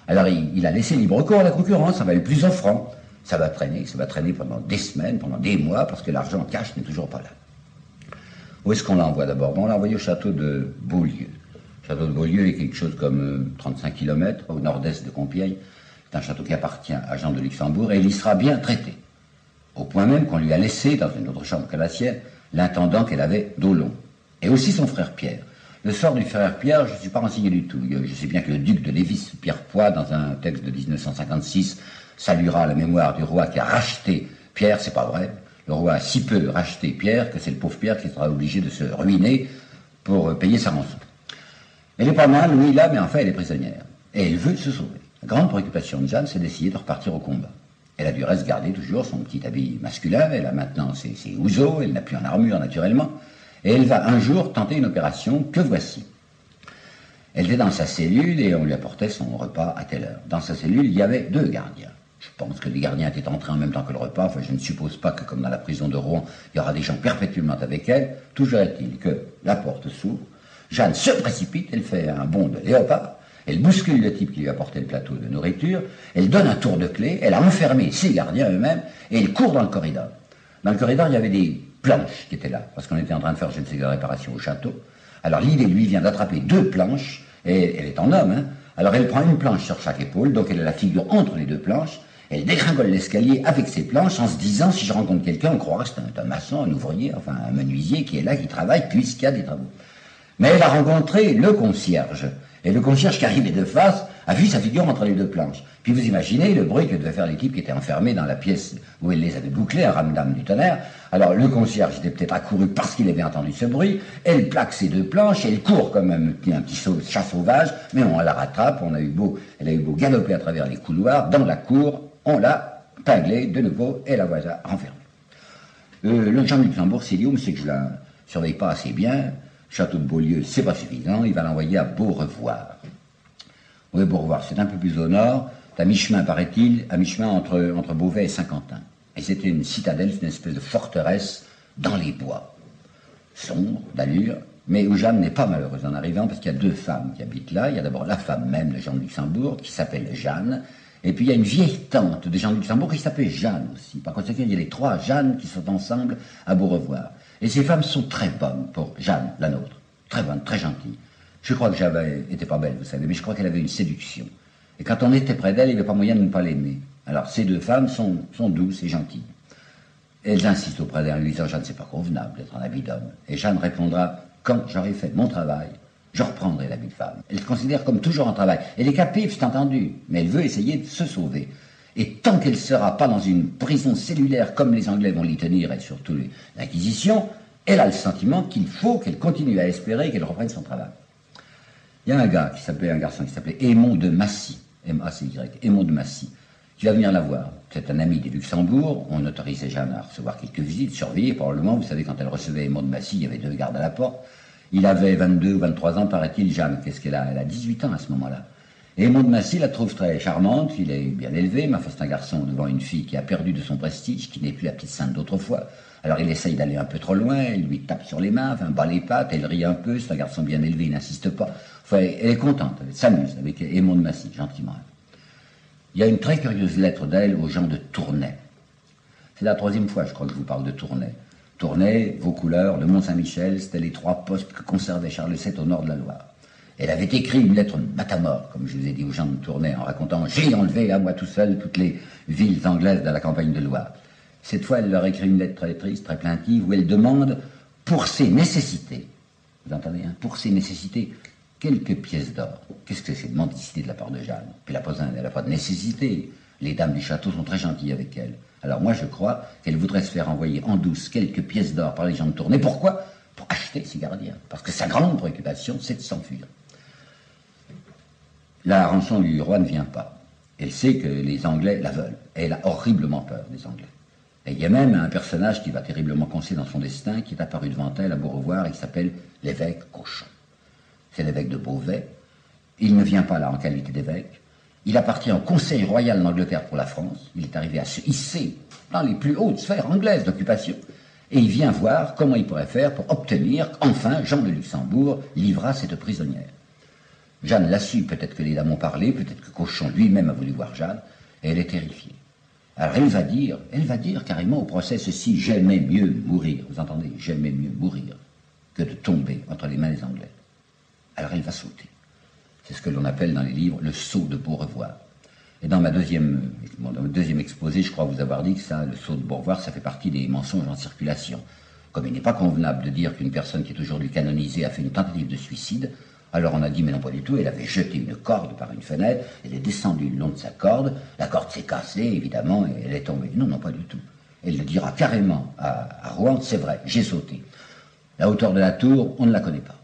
Alors il a laissé libre cours à la concurrence, ça va être le plus offrant. Ça va traîner pendant des semaines, pendant des mois, parce que l'argent cash n'est toujours pas là. Où est-ce qu'on l'envoie d'abord? On l'a envoyé au château de Beaulieu. Le château de Beaulieu est quelque chose comme 35 km au nord-est de Compiègne. C'est un château qui appartient à Jean de Luxembourg et il y sera bien traité. Au point même qu'on lui a laissé, dans une autre chambre que la sienne, l'intendant qu'elle avait d'Aulon. Et aussi son frère Pierre. Le sort du frère Pierre, je ne suis pas renseigné du tout. Je sais bien que le duc de Lévis, Pierre Poix, dans un texte de 1956, saluera la mémoire du roi qui a racheté Pierre. C'est pas vrai. Le roi a si peu racheté Pierre que c'est le pauvre Pierre qui sera obligé de se ruiner pour payer sa rançon. Elle est pas mal, oui, là, mais enfin, elle est prisonnière. Et elle veut se sauver. La grande préoccupation de Jeanne, c'est d'essayer de repartir au combat. Elle a du reste gardé toujours son petit habit masculin, elle a maintenant ses houseaux, elle n'a plus en armure naturellement, et elle va un jour tenter une opération que voici. Elle était dans sa cellule et on lui apportait son repas à telle heure. Dans sa cellule, il y avait 2 gardiens. Je pense que les gardiens étaient entrés en même temps que le repas, enfin je ne suppose pas que comme dans la prison de Rouen, il y aura des gens perpétuellement avec elle. Toujours est-il que la porte s'ouvre, Jeanne se précipite, elle fait un bond de léopard, elle bouscule le type qui lui apportait le plateau de nourriture, elle donne un tour de clé, elle a enfermé ses gardiens eux-mêmes, et elle court dans le corridor. Dans le corridor, il y avait des planches qui étaient là, parce qu'on était en train de faire, je ne sais quelle réparation au château. Alors l'idée lui vient d'attraper 2 planches, et elle est en homme, hein. Alors elle prend une planche sur chaque épaule, donc elle a la figure entre les 2 planches, elle dégringole l'escalier avec ses planches en se disant, si je rencontre quelqu'un, on croira que c'est un maçon, un ouvrier, enfin un menuisier qui est là, qui travaille, puisqu'il y a des travaux. Mais elle a rencontré le concierge. Et le concierge qui arrivait de face a vu sa figure entre les 2 planches. Puis vous imaginez le bruit que devaient faire les types qui étaient enfermés dans la pièce où elle les avait bouclés, à ramdam du tonnerre. Alors le concierge était peut-être accouru parce qu'il avait entendu ce bruit. Elle plaque ses 2 planches, elle court comme un petit chat sauvage, mais on la rattrape, elle a eu beau galoper à travers les couloirs, dans la cour, on l'a pinglée de nouveau et la voilà renfermée. Le Jean de Luxembourg s'est dit, c'est que je la surveille pas assez bien. Château de Beaulieu, c'est pas suffisant, il va l'envoyer à Beaurevoir. Oui, Beaurevoir, c'est un peu plus au nord, c'est à mi-chemin, paraît-il, à mi-chemin entre Beauvais et Saint-Quentin. Et c'était une citadelle, c'est une espèce de forteresse dans les bois, sombre, d'allure, mais où Jeanne n'est pas malheureuse en arrivant, parce qu'il y a 2 femmes qui habitent là. Il y a d'abord la femme même de Jean de Luxembourg, qui s'appelle Jeanne, et puis il y a une vieille tante de Jean de Luxembourg qui s'appelle Jeanne aussi. Par conséquent, il y a les 3 Jeannes qui sont ensemble à Beaurevoir. Et ces femmes sont très bonnes pour Jeanne, la nôtre. Très bonne, très gentille. Je crois que j'avais été pas belle, vous savez, mais je crois qu'elle avait une séduction. Et quand on était près d'elle, il n'y avait pas moyen de ne pas l'aimer. Alors ces 2 femmes sont douces et gentilles. Elles insistent auprès d'elle en lui disant, Jeanne, c'est pas convenable d'être en habit d'homme. Et Jeanne répondra, quand j'aurai fait mon travail, je reprendrai l'habit de femme. Elle se considère comme toujours en travail. Elle est captive, c'est entendu, mais elle veut essayer de se sauver. Et tant qu'elle ne sera pas dans une prison cellulaire comme les Anglais vont l'y tenir, et surtout l'Inquisition, elle a le sentiment qu'il faut qu'elle continue à espérer qu'elle reprenne son travail. Il y a un garçon qui s'appelait Aymon de Massy, M-A-C-Y, Aymon de Massy, qui va venir la voir. C'est un ami des Luxembourg, on autorisait Jeanne à recevoir quelques visites, surveillées probablement. Vous savez, quand elle recevait Aymon de Massy, il y avait 2 gardes à la porte. Il avait 22 ou 23 ans, paraît-il. Jeanne, qu'est-ce qu'elle a? Elle a 18 ans à ce moment-là. Et Aymon de Massy la trouve très charmante, il est bien élevé, mais enfin c'est un garçon devant une fille qui a perdu de son prestige, qui n'est plus la petite sainte d'autrefois. Alors il essaye d'aller un peu trop loin, il lui tape sur les mains, enfin bat les pattes, elle rit un peu, c'est un garçon bien élevé, il n'insiste pas. Enfin, elle est contente, elle s'amuse avec Aymon de Massy, gentiment. Il y a une très curieuse lettre d'elle aux gens de Tournai. C'est la 3e fois, je crois, que je vous parle de Tournai. Tournai, Vaucouleurs, le Mont-Saint-Michel, c'était les 3 postes que conservait Charles VII au nord de la Loire. Elle avait écrit une lettre de batamor, comme je vous ai dit aux gens de Tournai, en racontant « J'ai enlevé à moi tout seul toutes les villes anglaises de la campagne de Loire ». Cette fois, elle leur écrit une lettre très triste, très plaintive, où elle demande, pour ses nécessités, vous entendez, hein, pour ses nécessités, quelques pièces d'or. Qu'est-ce que c'est de mendicité de la part de Jeanne? Puis elle n'a pas de nécessité. Les dames du château sont très gentilles avec elle. Alors moi, je crois qu'elle voudrait se faire envoyer en douce quelques pièces d'or par les gens de Tournai. Pourquoi? Pour acheter ses gardiens. Parce que sa grande préoccupation, c'est de s'enfuir. la rançon du roi ne vient pas. Elle sait que les Anglais la veulent. Et elle a horriblement peur des Anglais. Et il y a même un personnage qui va terriblement coincer dans son destin, qui est apparu devant elle à Beaurevoir et qui s'appelle l'évêque Cauchon. C'est l'évêque de Beauvais. Il ne vient pas là en qualité d'évêque. Il appartient au Conseil royal d'Angleterre pour la France. Il est arrivé à se hisser dans les plus hautes sphères anglaises d'occupation. Et il vient voir comment il pourrait faire pour obtenir qu'enfin Jean de Luxembourg livrât cette prisonnière. Jeanne l'a su, peut-être que les dames ont parlé, peut-être que Cauchon lui-même a voulu voir Jeanne, et elle est terrifiée. Alors elle va dire carrément au procès ceci: j'aimais mieux mourir, vous entendez, j'aimais mieux mourir que de tomber entre les mains des Anglais. Alors elle va sauter. C'est ce que l'on appelle dans les livres le saut de Beaurevoir. Et dans mon deuxième exposé, je crois vous avoir dit que ça, le saut de Beaurevoir, ça fait partie des mensonges en circulation. Comme il n'est pas convenable de dire qu'une personne qui est aujourd'hui canonisée a fait une tentative de suicide, alors on a dit, mais non pas du tout, elle avait jeté une corde par une fenêtre, elle est descendue le long de sa corde, la corde s'est cassée, évidemment, et elle est tombée. Non, non, pas du tout. Elle le dira carrément à Rouen, c'est vrai, j'ai sauté. La hauteur de la tour, on ne la connaît pas.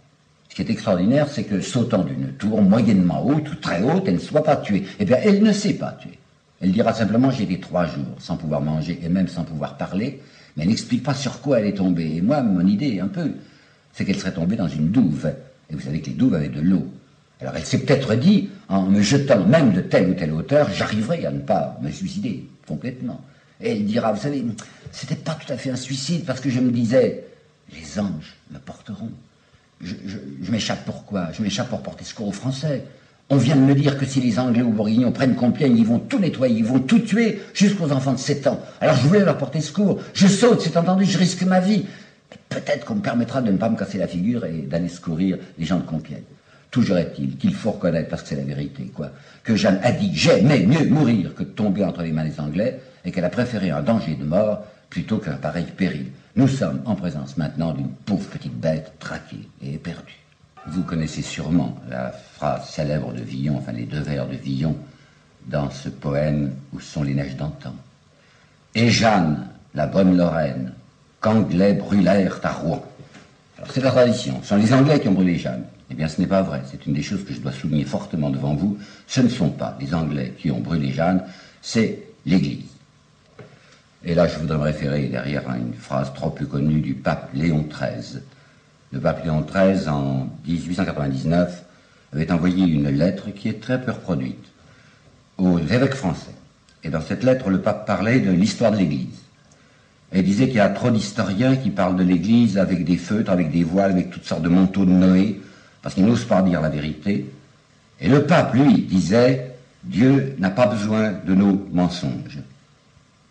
Ce qui est extraordinaire, c'est que sautant d'une tour moyennement haute ou très haute, elle ne soit pas tuée. Eh bien, elle ne s'est pas tuée. Elle dira simplement, j'ai été 3 jours sans pouvoir manger et même sans pouvoir parler, mais elle n'explique pas sur quoi elle est tombée. Et moi, mon idée, un peu, c'est qu'elle serait tombée dans une douve. Et vous savez que les douves avaient de l'eau. Alors elle s'est peut-être dit, en me jetant même de telle ou telle hauteur, j'arriverai à ne pas me suicider complètement. Et elle dira, vous savez, c'était pas tout à fait un suicide, parce que je me disais, les anges me porteront. Je m'échappe pourquoi? Je m'échappe pour porter secours aux Français. On vient de me dire que si les Anglais ou Bourguignons prennent Compiègne, ils vont tout nettoyer, ils vont tout tuer, jusqu'aux enfants de 7 ans. Alors je voulais leur porter secours. Je saute, c'est entendu, je risque ma vie. Peut-être qu'on me permettra de ne pas me casser la figure et d'aller secourir les gens de Compiègne. Toujours est-il qu'il faut reconnaître, parce que c'est la vérité, quoi, que Jeanne a dit « j'aimais mieux mourir que de tomber entre les mains des Anglais » et qu'elle a préféré un danger de mort plutôt qu'un pareil péril. Nous sommes en présence maintenant d'une pauvre petite bête traquée et éperdue. Vous connaissez sûrement la phrase célèbre de Villon, enfin les 2 vers de Villon, dans ce poème « Où sont les neiges d'antan ». Et Jeanne, la bonne Lorraine, qu'Anglais brûlèrent à Rouen. Alors c'est la tradition, ce sont les Anglais qui ont brûlé Jeanne. Eh bien ce n'est pas vrai, c'est une des choses que je dois souligner fortement devant vous. Ce ne sont pas les Anglais qui ont brûlé Jeanne, c'est l'Église. Et là je voudrais me référer derrière à une phrase trop peu connue du pape Léon XIII. Le pape Léon XIII, en 1899, avait envoyé une lettre qui est très peu reproduite aux évêques français. Et dans cette lettre, le pape parlait de l'histoire de l'Église. Et disait qu'il y a trop d'historiens qui parlent de l'Église avec des feutres, avec des voiles, avec toutes sortes de manteaux de Noé, parce qu'ils n'osent pas dire la vérité. Et le pape, lui, disait « Dieu n'a pas besoin de nos mensonges ».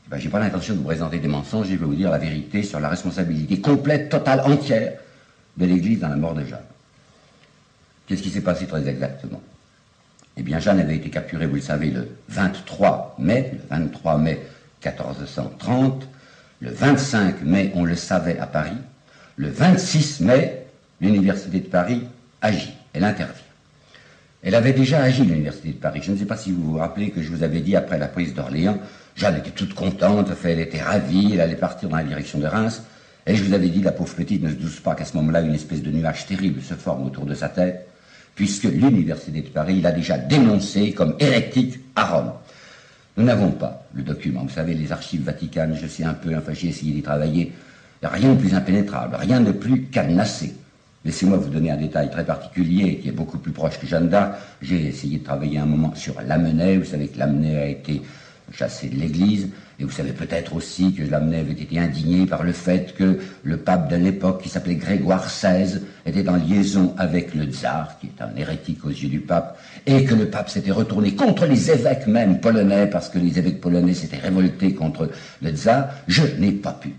Ben, je n'ai pas l'intention de vous présenter des mensonges, je vais vous dire la vérité sur la responsabilité complète, totale, entière de l'Église dans la mort de Jeanne. Qu'est-ce qui s'est passé très exactement? Eh bien, Jeanne avait été capturée, vous le savez, le 23 mai 1430. Le 25 mai, on le savait à Paris. Le 26 mai, l'Université de Paris agit. Elle intervient. Elle avait déjà agi, l'Université de Paris. Je ne sais pas si vous vous rappelez que je vous avais dit, après la prise d'Orléans, Jeanne était toute contente, elle était ravie, elle allait partir dans la direction de Reims. Et je vous avais dit, la pauvre petite ne se doute pas qu'à ce moment-là, une espèce de nuage terrible se forme autour de sa tête, puisque l'Université de Paris l'a déjà dénoncée comme hérétique à Rome. Nous n'avons pas le document. Vous savez, les archives vaticanes, je sais un peu, enfin j'ai essayé d'y travailler, il n'y a rien de plus impénétrable, rien de plus cadenassé. Laissez-moi vous donner un détail très particulier qui est beaucoup plus proche que Jeanne d'Arc. J'ai essayé de travailler un moment sur Lamennais. Vous savez que Lamennais a été chassé de l'Église. Et vous savez peut-être aussi que Lamennais avait été indigné par le fait que le pape de l'époque, qui s'appelait Grégoire XVI, était en liaison avec le tsar, qui est un hérétique aux yeux du pape, et que le pape s'était retourné contre les évêques même polonais, parce que les évêques polonais s'étaient révoltés contre le tsar. Je n'ai pas pu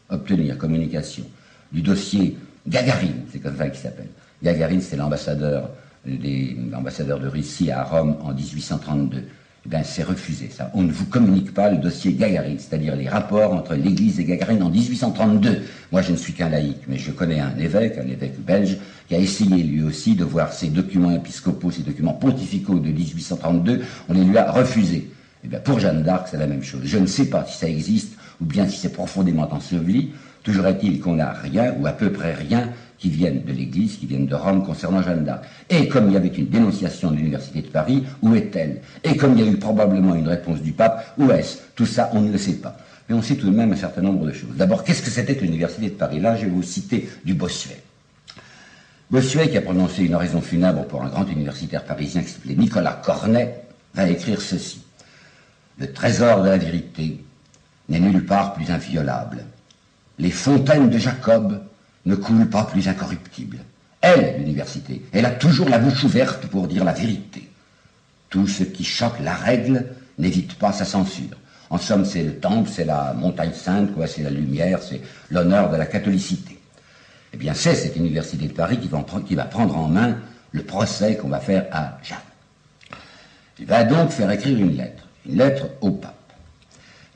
obtenir communication du dossier Gagarine, c'est comme ça qu'il s'appelle. Gagarine, c'est l'ambassadeur de Russie à Rome en 1832. Eh bien, c'est refusé, ça. On ne vous communique pas le dossier Gagarine, c'est-à-dire les rapports entre l'Église et Gagarine en 1832. Moi, je ne suis qu'un laïc, mais je connais un évêque belge, qui a essayé lui aussi de voir ces documents épiscopaux, ces documents pontificaux de 1832, on les lui a refusés. Eh bien, pour Jeanne d'Arc, c'est la même chose. Je ne sais pas si ça existe, ou bien si c'est profondément enseveli. Toujours est-il qu'on n'a rien, ou à peu près rien, qui viennent de l'Église, qui viennent de Rome concernant Jeanne d'Arc. Et comme il y avait une dénonciation de l'Université de Paris, où est-elle? Et comme il y a eu probablement une réponse du pape, où est-ce? Tout ça, on ne le sait pas. Mais on sait tout de même un certain nombre de choses. D'abord, qu'est-ce que c'était que l'Université de Paris? Là, je vais vous citer du Bossuet. Bossuet, qui a prononcé une oraison funèbre pour un grand universitaire parisien qui s'appelait Nicolas Cornet, va écrire ceci. Le trésor de la vérité n'est nulle part plus inviolable. Les fontaines de Jacob ne coulent pas plus incorruptibles. Elle, l'université, elle a toujours la bouche ouverte pour dire la vérité. Tout ce qui choque la règle n'évite pas sa censure. En somme, c'est le temple, c'est la montagne sainte, quoi, c'est la lumière, c'est l'honneur de la catholicité. Eh bien, c'est cette université de Paris qui va prendre en main le procès qu'on va faire à Jeanne. Il va donc faire écrire une lettre au pape.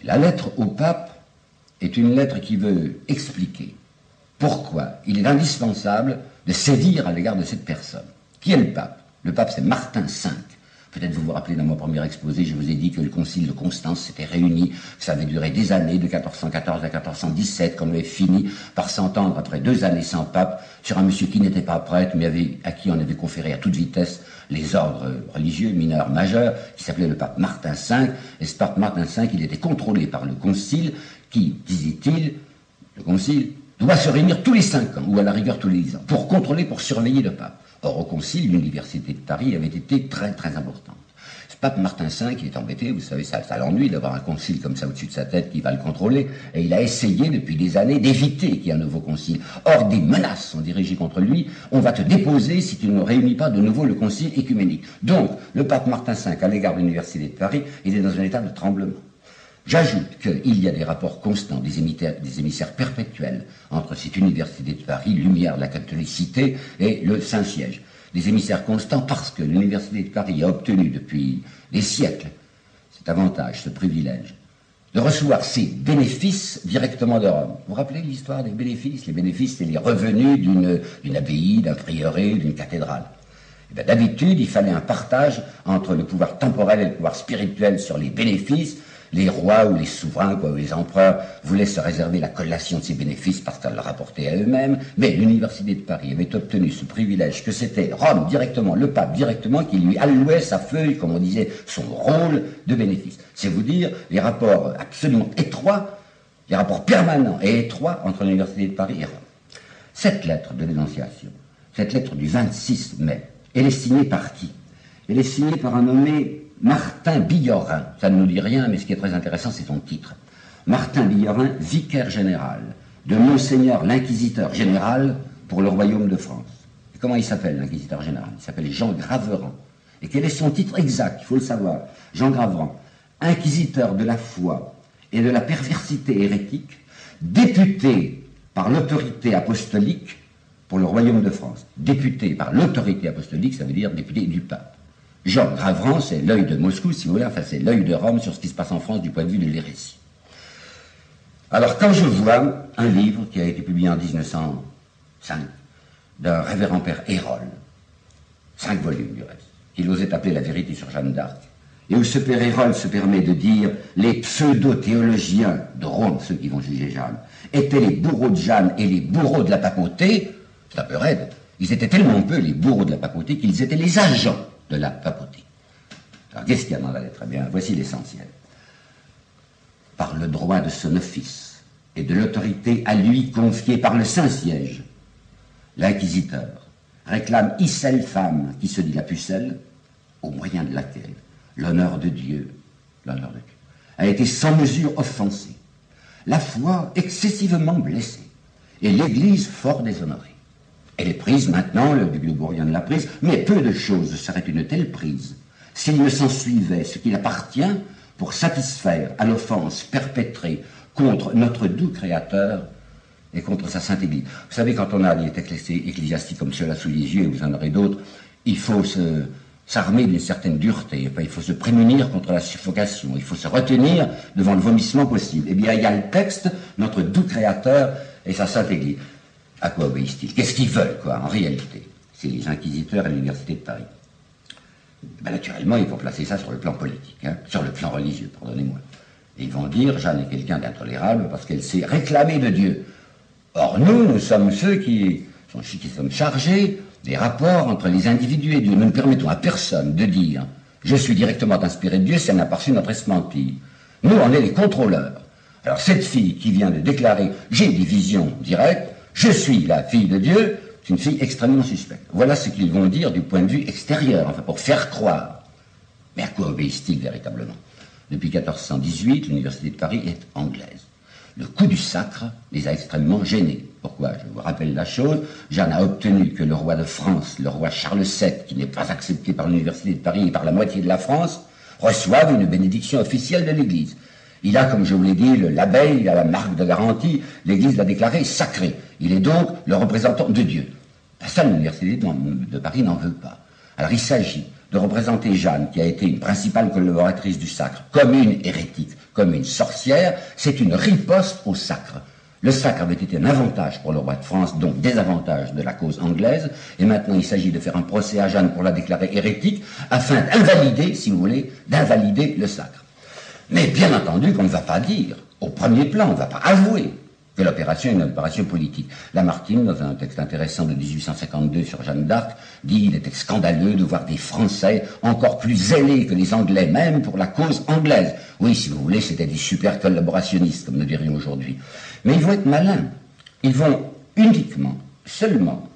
La lettre au pape est une lettre qui veut expliquer pourquoi il est indispensable de sévir à l'égard de cette personne. Qui est le pape? Le pape, c'est Martin V. Peut-être vous vous rappelez, dans mon premier exposé, je vous ai dit que le concile de Constance s'était réuni, que ça avait duré des années, de 1414 à 1417, qu'on avait fini par s'entendre après 2 années sans pape sur un monsieur qui n'était pas prêtre, mais à qui on avait conféré à toute vitesse les ordres religieux, mineurs, majeurs, qui s'appelait le pape Martin V. Et ce pape Martin V, il était contrôlé par le concile, qui, disait-il, le concile doit se réunir tous les 5 ans, ou à la rigueur tous les 10 ans, pour contrôler, pour surveiller le pape. Or, au concile, l'université de Paris avait été très, très importante. Ce pape Martin V, il est embêté, vous savez, ça l'ennuie d'avoir un concile comme ça au-dessus de sa tête qui va le contrôler, et il a essayé depuis des années d'éviter qu'il y ait un nouveau concile. Or, des menaces sont dirigées contre lui, on va te déposer si tu ne réunis pas de nouveau le concile écuménique. Donc, le pape Martin V, à l'égard de l'université de Paris, il est dans un état de tremblement. J'ajoute qu'il y a des rapports constants, des émissaires perpétuels entre cette université de Paris, lumière de la catholicité, et le Saint-Siège. Des émissaires constants parce que l'université de Paris a obtenu depuis des siècles cet avantage, ce privilège, de recevoir ses bénéfices directement de Rome. Vous vous rappelez l'histoire des bénéfices? Les bénéfices, c'est les revenus d'une abbaye, d'un prieuré, d'une cathédrale. D'habitude, il fallait un partage entre le pouvoir temporel et le pouvoir spirituel sur les bénéfices. Les rois ou les souverains, ou les empereurs voulaient se réserver la collation de ces bénéfices parce que ça leur rapportait à eux-mêmes, mais l'université de Paris avait obtenu ce privilège que c'était Rome directement, le pape directement, qui lui allouait sa feuille, comme on disait, son rôle de bénéfice. C'est vous dire les rapports absolument étroits, les rapports permanents et étroits entre l'université de Paris et Rome. Cette lettre de dénonciation, cette lettre du 26 mai, elle est signée par qui? Elle est signée par un nommé Martin Billerin. Ça ne nous dit rien, mais ce qui est très intéressant, c'est son titre. Martin Billerin, vicaire général de Monseigneur l'inquisiteur général pour le royaume de France. Et comment il s'appelle, l'inquisiteur général? Il s'appelle Jean Graveran. Et quel est son titre exact? Il faut le savoir. Jean Graveran, inquisiteur de la foi et de la perversité hérétique, député par l'autorité apostolique pour le royaume de France. Député par l'autorité apostolique, ça veut dire député du pape. Jean Graveran, c'est l'œil de Moscou, si vous voulez, enfin c'est l'œil de Rome sur ce qui se passe en France du point de vue de l'hérésie. Alors quand je vois un livre qui a été publié en 1905 d'un révérend père Hérol, 5 volumes du reste, qu'il osait appeler La vérité sur Jeanne d'Arc, et où ce père Hérol se permet de dire les pseudo-théologiens de Rome, ceux qui vont juger Jeanne, étaient les bourreaux de Jeanne et les bourreaux de la papauté, c'est un peu raide, ils étaient tellement peu les bourreaux de la papauté qu'ils étaient les agents de la papauté. Alors, qu'est-ce qu'il y a dans la lettre? Eh bien, voici l'essentiel. Par le droit de son office et de l'autorité à lui confiée par le Saint-Siège, l'inquisiteur réclame icelle femme qui se dit la pucelle, au moyen de laquelle l'honneur de Dieu a été sans mesure offensé, la foi excessivement blessée, et l'Église fort déshonorée. Elle est prise maintenant, le duc de Bourgogne l'a prise, mais peu de choses seraient une telle prise s'il ne s'en suivait ce qu'il appartient pour satisfaire à l'offense perpétrée contre notre doux Créateur et contre sa Sainte Église. Vous savez, quand on a des textes ecclésiastiques comme cela sous les yeux, et vous en aurez d'autres, il faut s'armer d'une certaine dureté, enfin, il faut se prémunir contre la suffocation, il faut se retenir devant le vomissement possible. Eh bien, il y a le texte, notre doux Créateur et sa Sainte Église. À quoi obéissent-ils? Qu'est-ce qu'ils veulent, quoi, en réalité? C'est les inquisiteurs à l'université de Paris. Ben, naturellement, ils vont placer ça sur le plan politique, hein, sur le plan religieux, pardonnez-moi. Et ils vont dire, Jeanne est quelqu'un d'intolérable parce qu'elle s'est réclamée de Dieu. Or, nous sommes ceux qui qui sommes chargés des rapports entre les individus et Dieu. Nous ne permettons à personne de dire « je suis directement inspiré de Dieu » si elle n'a pas reçu notre esmentille. Nous, on est les contrôleurs. Alors cette fille qui vient de déclarer « j'ai des visions directes, je suis la fille de Dieu », c'est une fille extrêmement suspecte. Voilà ce qu'ils vont dire du point de vue extérieur, enfin pour faire croire. Mais à quoi obéissent-ils véritablement? Depuis 1418, l'université de Paris est anglaise. Le coup du sacre les a extrêmement gênés. Pourquoi? Je vous rappelle la chose. Jeanne a obtenu que le roi de France, le roi Charles VII, qui n'est pas accepté par l'université de Paris et par la moitié de la France, reçoive une bénédiction officielle de l'Église. Il a, comme je vous l'ai dit, le label, il a la marque de garantie, l'Église l'a déclaré sacré. Il est donc le représentant de Dieu. Ça, l'université de Paris n'en veut pas. Alors il s'agit de représenter Jeanne, qui a été une principale collaboratrice du sacre, comme une hérétique, comme une sorcière. C'est une riposte au sacre. Le sacre avait été un avantage pour le roi de France, donc désavantage de la cause anglaise, et maintenant il s'agit de faire un procès à Jeanne pour la déclarer hérétique, afin d'invalider, si vous voulez, d'invalider le sacre. Mais bien entendu qu'on ne va pas dire, au premier plan, on ne va pas avouer que l'opération est une opération politique. Lamartine, dans un texte intéressant de 1852 sur Jeanne d'Arc, dit qu'il était scandaleux de voir des Français encore plus zélés que les Anglais, même pour la cause anglaise. Oui, si vous voulez, c'était des super collaborationnistes, comme nous dirions aujourd'hui. Mais ils vont être malins. Ils vont uniquement, seulement,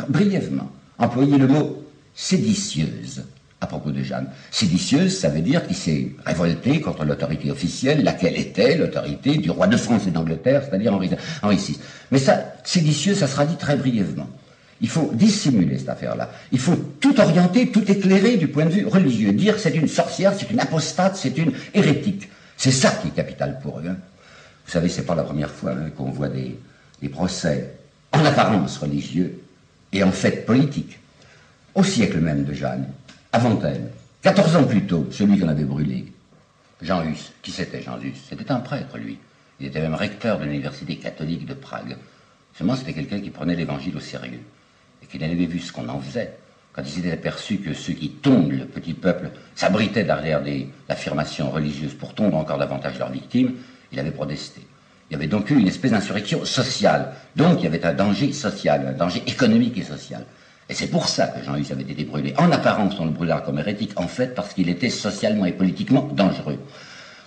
brièvement, employer le mot séditieuse à propos de Jeanne. Séditieuse, ça veut dire qu'il s'est révolté contre l'autorité officielle, laquelle était l'autorité du roi de France et d'Angleterre, c'est-à-dire Henri VI. Mais ça, séditieuse, ça sera dit très brièvement. Il faut dissimuler cette affaire-là. Il faut tout orienter, tout éclairer du point de vue religieux. Dire que c'est une sorcière, c'est une apostate, c'est une hérétique. C'est ça qui est capital pour eux. Hein. Vous savez, c'est pas la première fois qu'on voit des procès en apparence religieux et en fait politiques. Au siècle même de Jeanne, avant elle, 14 ans plus tôt, celui qu'on avait brûlé, Jean Hus. Qui c'était Jean Hus? C'était un prêtre, lui. Il était même recteur de l'université catholique de Prague. Seulement, c'était quelqu'un qui prenait l'évangile au sérieux et qui n'avait vu ce qu'on en faisait. Quand il s'était aperçu que ceux qui tondent le petit peuple s'abritaient derrière des affirmations religieuses pour tondre encore davantage leurs victimes, il avait protesté. Il y avait donc eu une espèce d'insurrection sociale. Donc, il y avait un danger social, un danger économique et social. Et c'est pour ça que Jean Hus avait été brûlé. En apparence, on le brûla comme hérétique, en fait, parce qu'il était socialement et politiquement dangereux.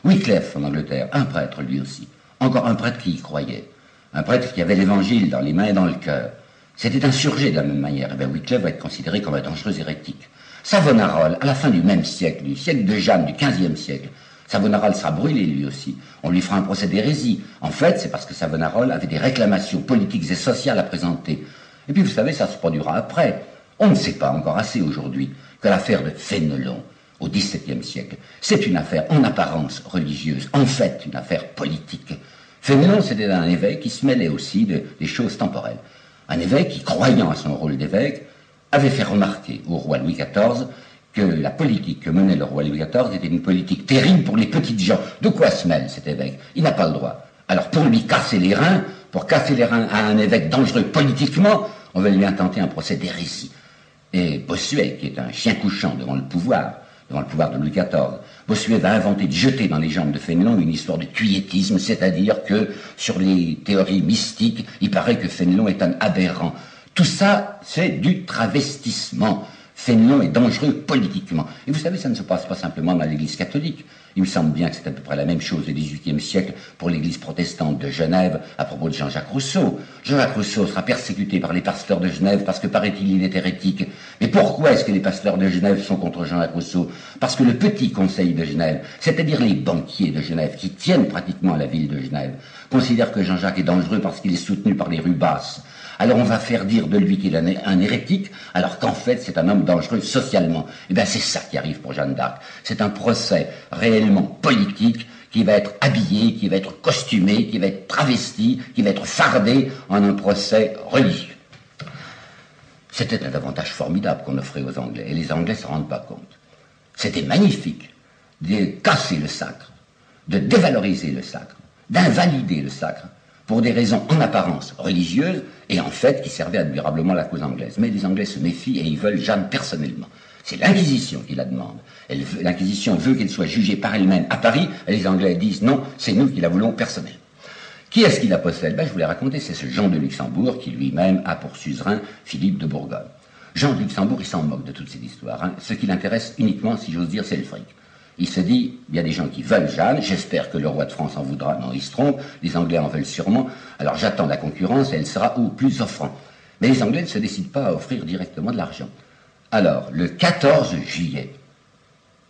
Wycliffe, en Angleterre, un prêtre lui aussi. Encore un prêtre qui y croyait. Un prêtre qui avait l'évangile dans les mains et dans le cœur. C'était insurgé de la même manière. Et bien, Wycliffe va être considéré comme un dangereux hérétique. Savonarola, à la fin du même siècle, du siècle de Jeanne, du XVe siècle, Savonarola sera brûlé lui aussi. On lui fera un procès d'hérésie. En fait, c'est parce que Savonarola avait des réclamations politiques et sociales à présenter. Et puis, vous savez, ça se produira après. On ne sait pas encore assez aujourd'hui que l'affaire de Fénelon, au XVIIe siècle, c'est une affaire en apparence religieuse, en fait une affaire politique. Fénelon, c'était un évêque qui se mêlait aussi des choses temporelles. Un évêque qui, croyant à son rôle d'évêque, avait fait remarquer au roi Louis XIV que la politique que menait le roi Louis XIV était une politique terrible pour les petites gens. De quoi se mêle cet évêque? Il n'a pas le droit. Alors pour lui casser les reins, pour casser les reins à un évêque dangereux politiquement, on va lui intenter un procès d'hérésie. Et Bossuet, qui est un chien couchant devant le pouvoir de Louis XIV, Bossuet va inventer de jeter dans les jambes de Fénelon une histoire de quiétisme, c'est-à-dire que sur les théories mystiques, il paraît que Fénelon est un aberrant. Tout ça, c'est du travestissement. Fénelon est dangereux politiquement. Et vous savez, ça ne se passe pas simplement dans l'Église catholique. Il me semble bien que c'est à peu près la même chose au XVIIIe siècle pour l'Église protestante de Genève à propos de Jean-Jacques Rousseau. Jean-Jacques Rousseau sera persécuté par les pasteurs de Genève parce que, paraît-il, il est hérétique. Mais pourquoi est-ce que les pasteurs de Genève sont contre Jean-Jacques Rousseau? Parce que le petit conseil de Genève, c'est-à-dire les banquiers de Genève, qui tiennent pratiquement à la ville de Genève, considèrent que Jean-Jacques est dangereux parce qu'il est soutenu par les rubasses. Alors on va faire dire de lui qu'il est un hérétique, alors qu'en fait c'est un homme dangereux socialement. Eh bien c'est ça qui arrive pour Jeanne d'Arc. C'est un procès réellement politique qui va être habillé, qui va être costumé, qui va être travesti, qui va être fardé en un procès religieux. C'était un avantage formidable qu'on offrait aux Anglais, et les Anglais ne s'en rendent pas compte. C'était magnifique de casser le sacre, de dévaloriser le sacre, d'invalider le sacre, pour des raisons en apparence religieuses, et en fait qui servaient admirablement la cause anglaise. Mais les Anglais se méfient et ils veulent Jeanne personnellement. C'est l'Inquisition qui la demande. L'Inquisition veut qu'elle soit jugée par elle-même à Paris, et les Anglais disent non, c'est nous qui la voulons personnellement. Qui est-ce qui la possède? Je vous l'ai raconté, c'est ce Jean de Luxembourg qui lui-même a pour suzerain Philippe de Bourgogne. Jean de Luxembourg, il s'en moque de toute cette histoire. Ce qui l'intéresse uniquement, si j'ose dire, c'est le fric. Il se dit, il y a des gens qui veulent Jeanne, j'espère que le roi de France en voudra, non, il se trompe, les Anglais en veulent sûrement, alors j'attends la concurrence et elle sera au plus offrant. Mais les Anglais ne se décident pas à offrir directement de l'argent. Alors, le 14 juillet,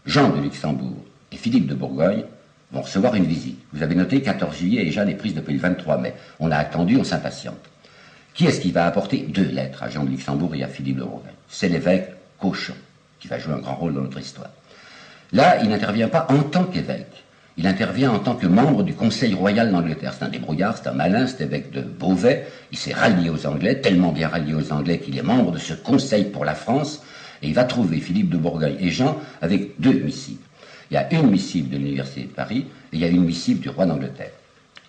Jean de Luxembourg et Philippe de Bourgogne vont recevoir une visite. Vous avez noté, 14 juillet et Jeanne est prise depuis le 23 mai. On a attendu, on s'impatiente. Qui est-ce qui va apporter 2 lettres à Jean de Luxembourg et à Philippe de Bourgogne? C'est l'évêque Cauchon, qui va jouer un grand rôle dans notre histoire. Là, il n'intervient pas en tant qu'évêque, il intervient en tant que membre du Conseil royal d'Angleterre. C'est un débrouillard, c'est un malin, cet évêque de Beauvais. Il s'est rallié aux Anglais, tellement bien rallié aux Anglais qu'il est membre de ce Conseil pour la France, et il va trouver Philippe de Bourgogne et Jean avec 2 missives. Il y a une missive de l'Université de Paris, et il y a une missive du roi d'Angleterre.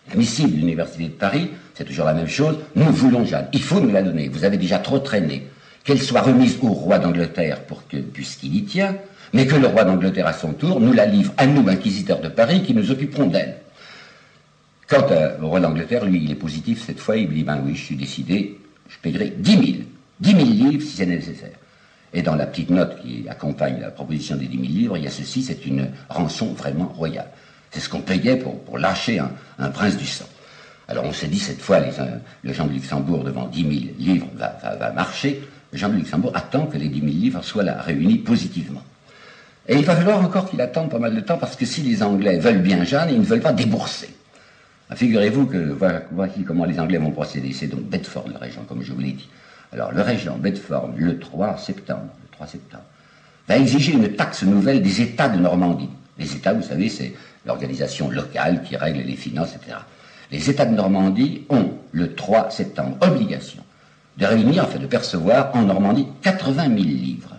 La missive de l'Université de Paris, c'est toujours la même chose, nous voulons Jeanne, il faut nous la donner, vous avez déjà trop traîné, qu'elle soit remise au roi d'Angleterre puisqu'il y tient, mais que le roi d'Angleterre, à son tour, nous la livre à nous, inquisiteurs de Paris, qui nous occuperons d'elle. Quant au roi d'Angleterre, lui, il est positif cette fois, il dit, ben oui, je suis décidé, je paierai 10 000 livres si c'est nécessaire. Et dans la petite note qui accompagne la proposition des 10 000 livres, il y a ceci, c'est une rançon vraiment royale. C'est ce qu'on payait pour lâcher un prince du sang. Alors on s'est dit, cette fois, le Jean de Luxembourg, devant 10 000 livres, va marcher. Le Jean de Luxembourg attend que les 10 000 livres soient là, réunis positivement. Et il va falloir encore qu'il attende pas mal de temps, parce que si les Anglais veulent bien Jeanne, ils ne veulent pas débourser. Figurez-vous que voici comment les Anglais vont procéder. C'est donc Bedford, le régent, comme je vous l'ai dit. Alors le régent Bedford, le 3 septembre, va exiger une taxe nouvelle des États de Normandie. Les États, vous savez, c'est l'organisation locale qui règle les finances, etc. Les États de Normandie ont, le 3 septembre, obligation de réunir, enfin de percevoir en Normandie 80 000 livres.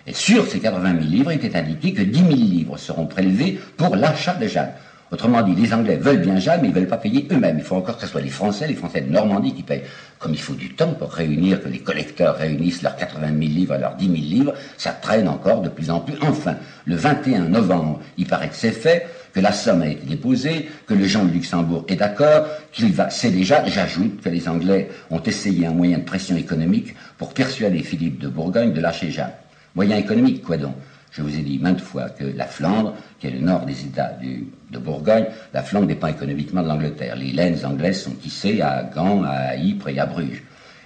Et sur ces 80 000 livres, il était indiqué que 10 000 livres seront prélevés pour l'achat de Jeanne. Autrement dit, les Anglais veulent bien Jeanne, mais ils ne veulent pas payer eux-mêmes. Il faut encore que ce soit les Français de Normandie qui payent. Comme il faut du temps pour réunir, que les collecteurs réunissent leurs 80 000 livres à leurs 10 000 livres, ça traîne encore de plus en plus. Enfin, le 21 novembre, il paraît que c'est fait, que la somme a été déposée, que le Jean de Luxembourg est d'accord, qu'il va... C'est déjà, j'ajoute, que les Anglais ont essayé un moyen de pression économique pour persuader Philippe de Bourgogne de lâcher Jeanne. Moyen économique, quoi donc? Je vous ai dit maintes fois que la Flandre, qui est le nord des États de Bourgogne, la Flandre dépend économiquement de l'Angleterre. Les laines anglaises sont tissées à Gand, à Ypres et à Bruges.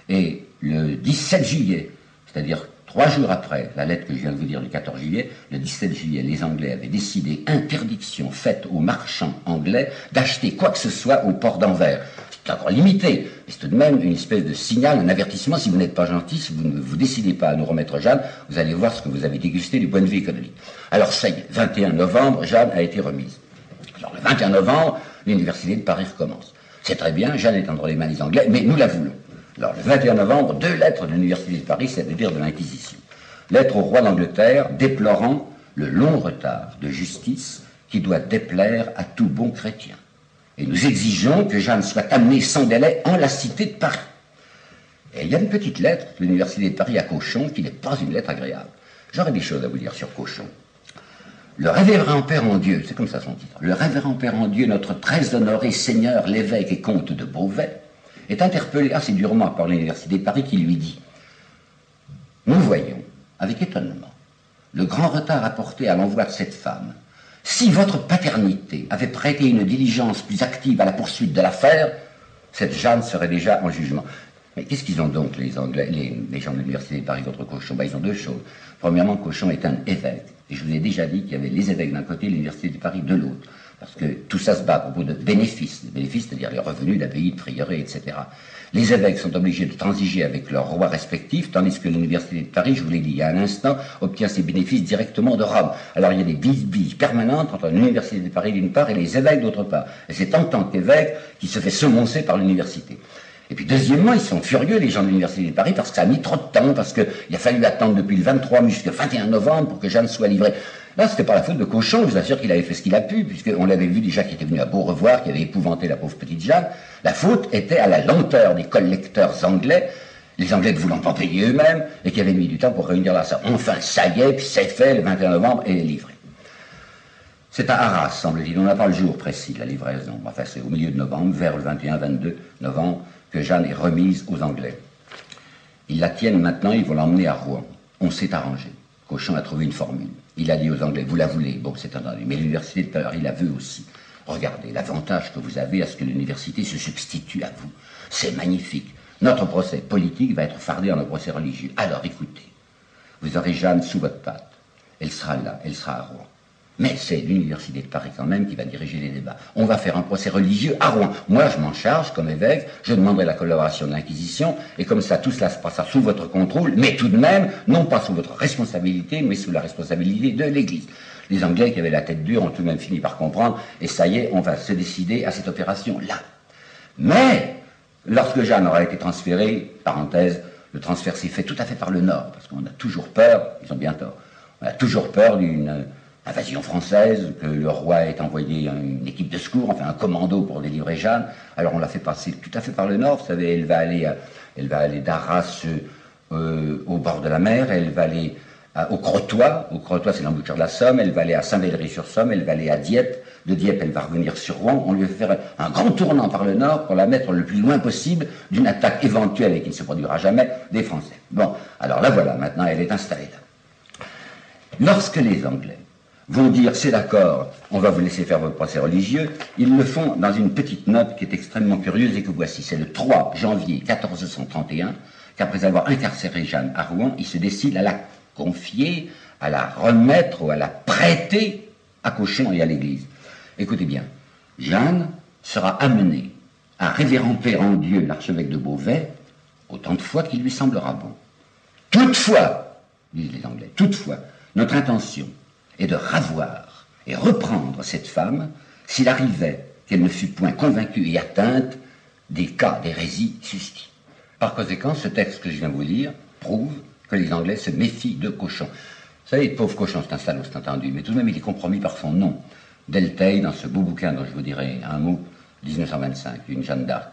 Et le 17 juillet, c'est-à-dire 3 jours après la lettre que je viens de vous dire du 14 juillet, le 17 juillet, les Anglais avaient décidé interdiction faite aux marchands anglais d'acheter quoi que ce soit au port d'Anvers. C'est encore limité, mais c'est tout de même une espèce de signal, un avertissement. Si vous n'êtes pas gentil, si vous ne vous décidez pas à nous remettre Jeanne, vous allez voir ce que vous avez dégusté du point de vue économique. Alors ça y est, 21 novembre, Jeanne a été remise. Alors le 21 novembre, l'Université de Paris recommence. C'est très bien, Jeanne est entre les mains des Anglais, mais nous la voulons. Alors le 21 novembre, 2 lettres de l'Université de Paris, c'est-à-dire de l'Inquisition. Lettre au roi d'Angleterre déplorant le long retard de justice qui doit déplaire à tout bon chrétien. Et nous exigeons que Jeanne soit amenée sans délai en la cité de Paris. Et il y a une petite lettre de l'Université de Paris à Cauchon qui n'est pas une lettre agréable. J'aurais des choses à vous dire sur Cauchon. Le révérend Père en Dieu, c'est comme ça son titre, le révérend Père en Dieu, notre très honoré seigneur, l'évêque et comte de Beauvais, est interpellé assez durement par l'Université de Paris qui lui dit « Nous voyons, avec étonnement, le grand retard apporté à l'envoi de cette femme. Si votre paternité avait prêté une diligence plus active à la poursuite de l'affaire, cette Jeanne serait déjà en jugement. » Mais qu'est-ce qu'ils ont donc, les Anglais, les gens de l'Université de Paris contre Cauchon? Ils ont 2 choses. Premièrement, Cauchon est un évêque. Et je vous ai déjà dit qu'il y avait les évêques d'un côté et l'Université de Paris de l'autre. Parce que tout ça se bat à propos de bénéfices. Les bénéfices, c'est-à-dire les revenus d'abbaye, de prieuré, etc. Les évêques sont obligés de transiger avec leurs rois respectifs, tandis que l'Université de Paris, je vous l'ai dit il y a un instant, obtient ses bénéfices directement de Rome. Alors il y a des bisbilles permanentes entre l'Université de Paris d'une part et les évêques d'autre part. Et c'est en tant qu'évêque qu'il se fait semoncer par l'université. Et puis deuxièmement, ils sont furieux, les gens de l'Université de Paris, parce que ça a mis trop de temps, parce qu'il a fallu attendre depuis le 23 jusqu'au 21 novembre pour que Jeanne soit livrée. Là, c'était pas la faute de Cauchon, je vous assure qu'il avait fait ce qu'il a pu, puisqu'on l'avait vu déjà qu'il était venu à Beaurevoir, qui avait épouvanté la pauvre petite Jeanne. La faute était à la lenteur des collecteurs anglais, les Anglais ne voulant pas payer eux-mêmes, et qui avaient mis du temps pour réunir la somme. Enfin, ça y est, puis c'est fait, le 21 novembre, elle est livrée. C'est à Arras, semble-t-il. On n'a pas le jour précis de la livraison. Enfin, c'est au milieu de novembre, vers le 21-22 novembre, que Jeanne est remise aux Anglais. Ils la tiennent maintenant, ils vont l'emmener à Rouen. On s'est arrangé. Cauchon a trouvé une formule. Il a dit aux Anglais, vous la voulez, bon, c'est entendu, mais l'université de Paris la veut aussi. Regardez, l'avantage que vous avez à ce que l'université se substitue à vous. C'est magnifique. Notre procès politique va être fardé en un procès religieux. Alors, écoutez, vous aurez Jeanne sous votre patte. Elle sera là, elle sera à Rouen. Mais c'est l'université de Paris quand même qui va diriger les débats. On va faire un procès religieux à Rouen. Moi, je m'en charge comme évêque, je demanderai la collaboration de l'Inquisition, et comme ça, tout cela se passera sous votre contrôle, mais tout de même, non pas sous votre responsabilité, mais sous la responsabilité de l'Église. Les Anglais qui avaient la tête dure ont tout de même fini par comprendre, et ça y est, on va se décider à cette opération-là. Mais, lorsque Jeanne aura été transférée, parenthèse, le transfert s'est fait tout à fait par le Nord, parce qu'on a toujours peur, ils ont bien tort, on a toujours peur d'une invasion française, que le roi ait envoyé une équipe de secours, enfin un commando pour délivrer Jeanne. Alors on l'a fait passer tout à fait par le nord. Vous savez, elle va aller d'Arras au bord de la mer, elle va aller au Crotoy. Au Crotoy, c'est l'embouchure de la Somme. Elle va aller à Saint-Valery-sur-Somme, elle va aller à Dieppe. De Dieppe, elle va revenir sur Rouen. On lui fait faire un grand tournant par le nord pour la mettre le plus loin possible d'une attaque éventuelle et qui ne se produira jamais des Français. Bon, alors là voilà, maintenant elle est installée là. Lorsque les Anglais vont dire, c'est d'accord, on va vous laisser faire votre procès religieux, ils le font dans une petite note qui est extrêmement curieuse et que voici. C'est le 3 janvier 1431 qu'après avoir incarcéré Jeanne à Rouen, ils se décident à la confier, à la remettre ou à la prêter à Cauchon et à l'Église. Écoutez bien, Jeanne sera amenée à révérend Père en Dieu, l'archevêque de Beauvais, autant de fois qu'il lui semblera bon. Toutefois, disent les Anglais, toutefois, notre intention est de ravoir et reprendre cette femme s'il arrivait qu'elle ne fût point convaincue et atteinte des cas d'hérésie susdits. Par conséquent, ce texte que je viens vous lire prouve que les Anglais se méfient de Cauchon. Vous savez, le pauvre Cauchon, c'est un salaud, c'est entendu, mais tout de même il est compromis par son nom. Delteil, dans ce beau bouquin dont je vous dirai un mot, 1925, une Jeanne d'Arc,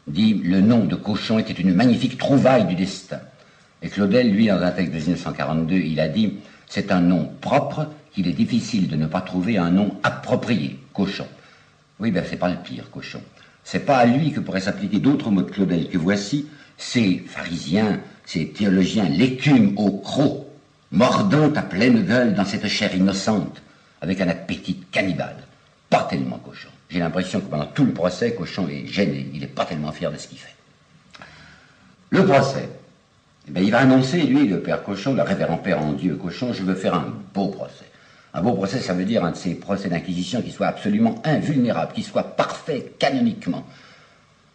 dit « Le nom de Cauchon était une magnifique trouvaille du destin ». Et Claudel, lui, dans un texte de 1942, il a dit « C'est un nom propre qu'il est difficile de ne pas trouver un nom approprié, Cauchon ». Oui, ben c'est pas le pire, Cauchon. C'est pas à lui que pourraient s'appliquer d'autres mots de Claudel que voici, ces pharisiens, ces théologiens, l'écume au croc, mordant à pleine gueule dans cette chair innocente, avec un appétit cannibale. Pas tellement Cauchon. J'ai l'impression que pendant tout le procès, Cauchon est gêné, il n'est pas tellement fier de ce qu'il fait. Le procès. Eh bien, il va annoncer, lui, le père Cauchon, le révérend père en Dieu Cauchon, je veux faire un beau procès. Un beau procès, ça veut dire un de ces procès d'inquisition qui soit absolument invulnérable, qui soit parfait canoniquement.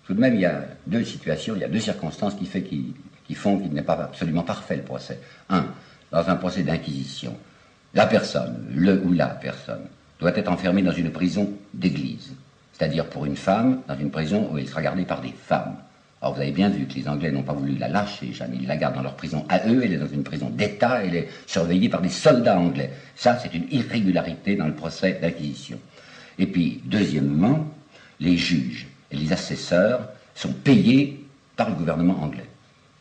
Tout de même, il y a deux situations, il y a deux circonstances qui font qu'il n'est pas absolument parfait, le procès. Un, dans un procès d'inquisition, la personne, le ou la personne, doit être enfermée dans une prison d'église. C'est-à-dire pour une femme, dans une prison où elle sera gardée par des femmes. Alors vous avez bien vu que les Anglais n'ont pas voulu la lâcher, jamais. Ils la gardent dans leur prison à eux, elle est dans une prison d'État, elle est surveillée par des soldats anglais. Ça, c'est une irrégularité dans le procès d'inquisition. Et puis, deuxièmement, les juges et les assesseurs sont payés par le gouvernement anglais.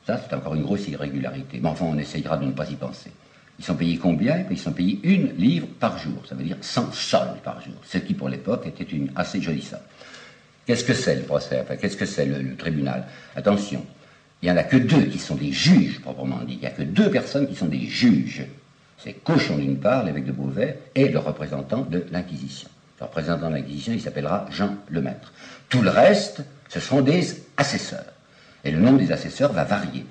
Ça, c'est encore une grosse irrégularité. Mais enfin, on essayera de ne pas y penser. Ils sont payés combien? Ils sont payés 1 livre par jour, ça veut dire 100 sols par jour, ce qui pour l'époque était une assez jolie somme. Qu'est-ce que c'est le procès? Enfin, qu'est-ce que c'est le tribunal? Attention, il n'y en a que 2 qui sont des juges, proprement dit. Il n'y a que 2 personnes qui sont des juges. C'est Cauchon d'une part, l'évêque de Beauvais, et le représentant de l'Inquisition. Le représentant de l'Inquisition, il s'appellera Jean Lemaître. Tout le reste, ce seront des assesseurs. Et le nombre des assesseurs va varier.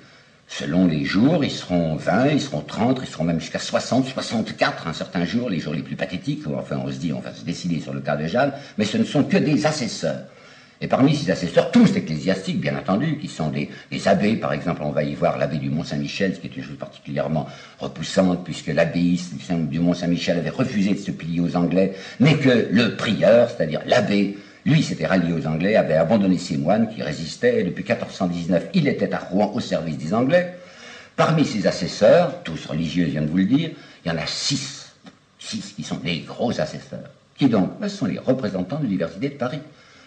Selon les jours, ils seront 20, ils seront 30, ils seront même jusqu'à 60, 64 un certain jour, les jours les plus pathétiques, où enfin on se dit on va se décider sur le cas de Jeanne, mais ce ne sont que des assesseurs. Et parmi ces assesseurs, tous ecclésiastiques, bien entendu, qui sont des abbés, par exemple, on va y voir l'abbé du Mont-Saint-Michel, ce qui est une chose particulièrement repoussante, puisque l'abbaye du Mont-Saint-Michel avait refusé de se plier aux Anglais, mais que le prieur, c'est-à-dire l'abbé, lui s'était rallié aux Anglais, avait abandonné ses moines qui résistaient, et depuis 1419, il était à Rouen au service des Anglais. Parmi ces assesseurs, tous religieux, je viens de vous le dire, il y en a 6 qui sont des gros assesseurs. Qui donc? Ce sont les représentants de l'Université de Paris.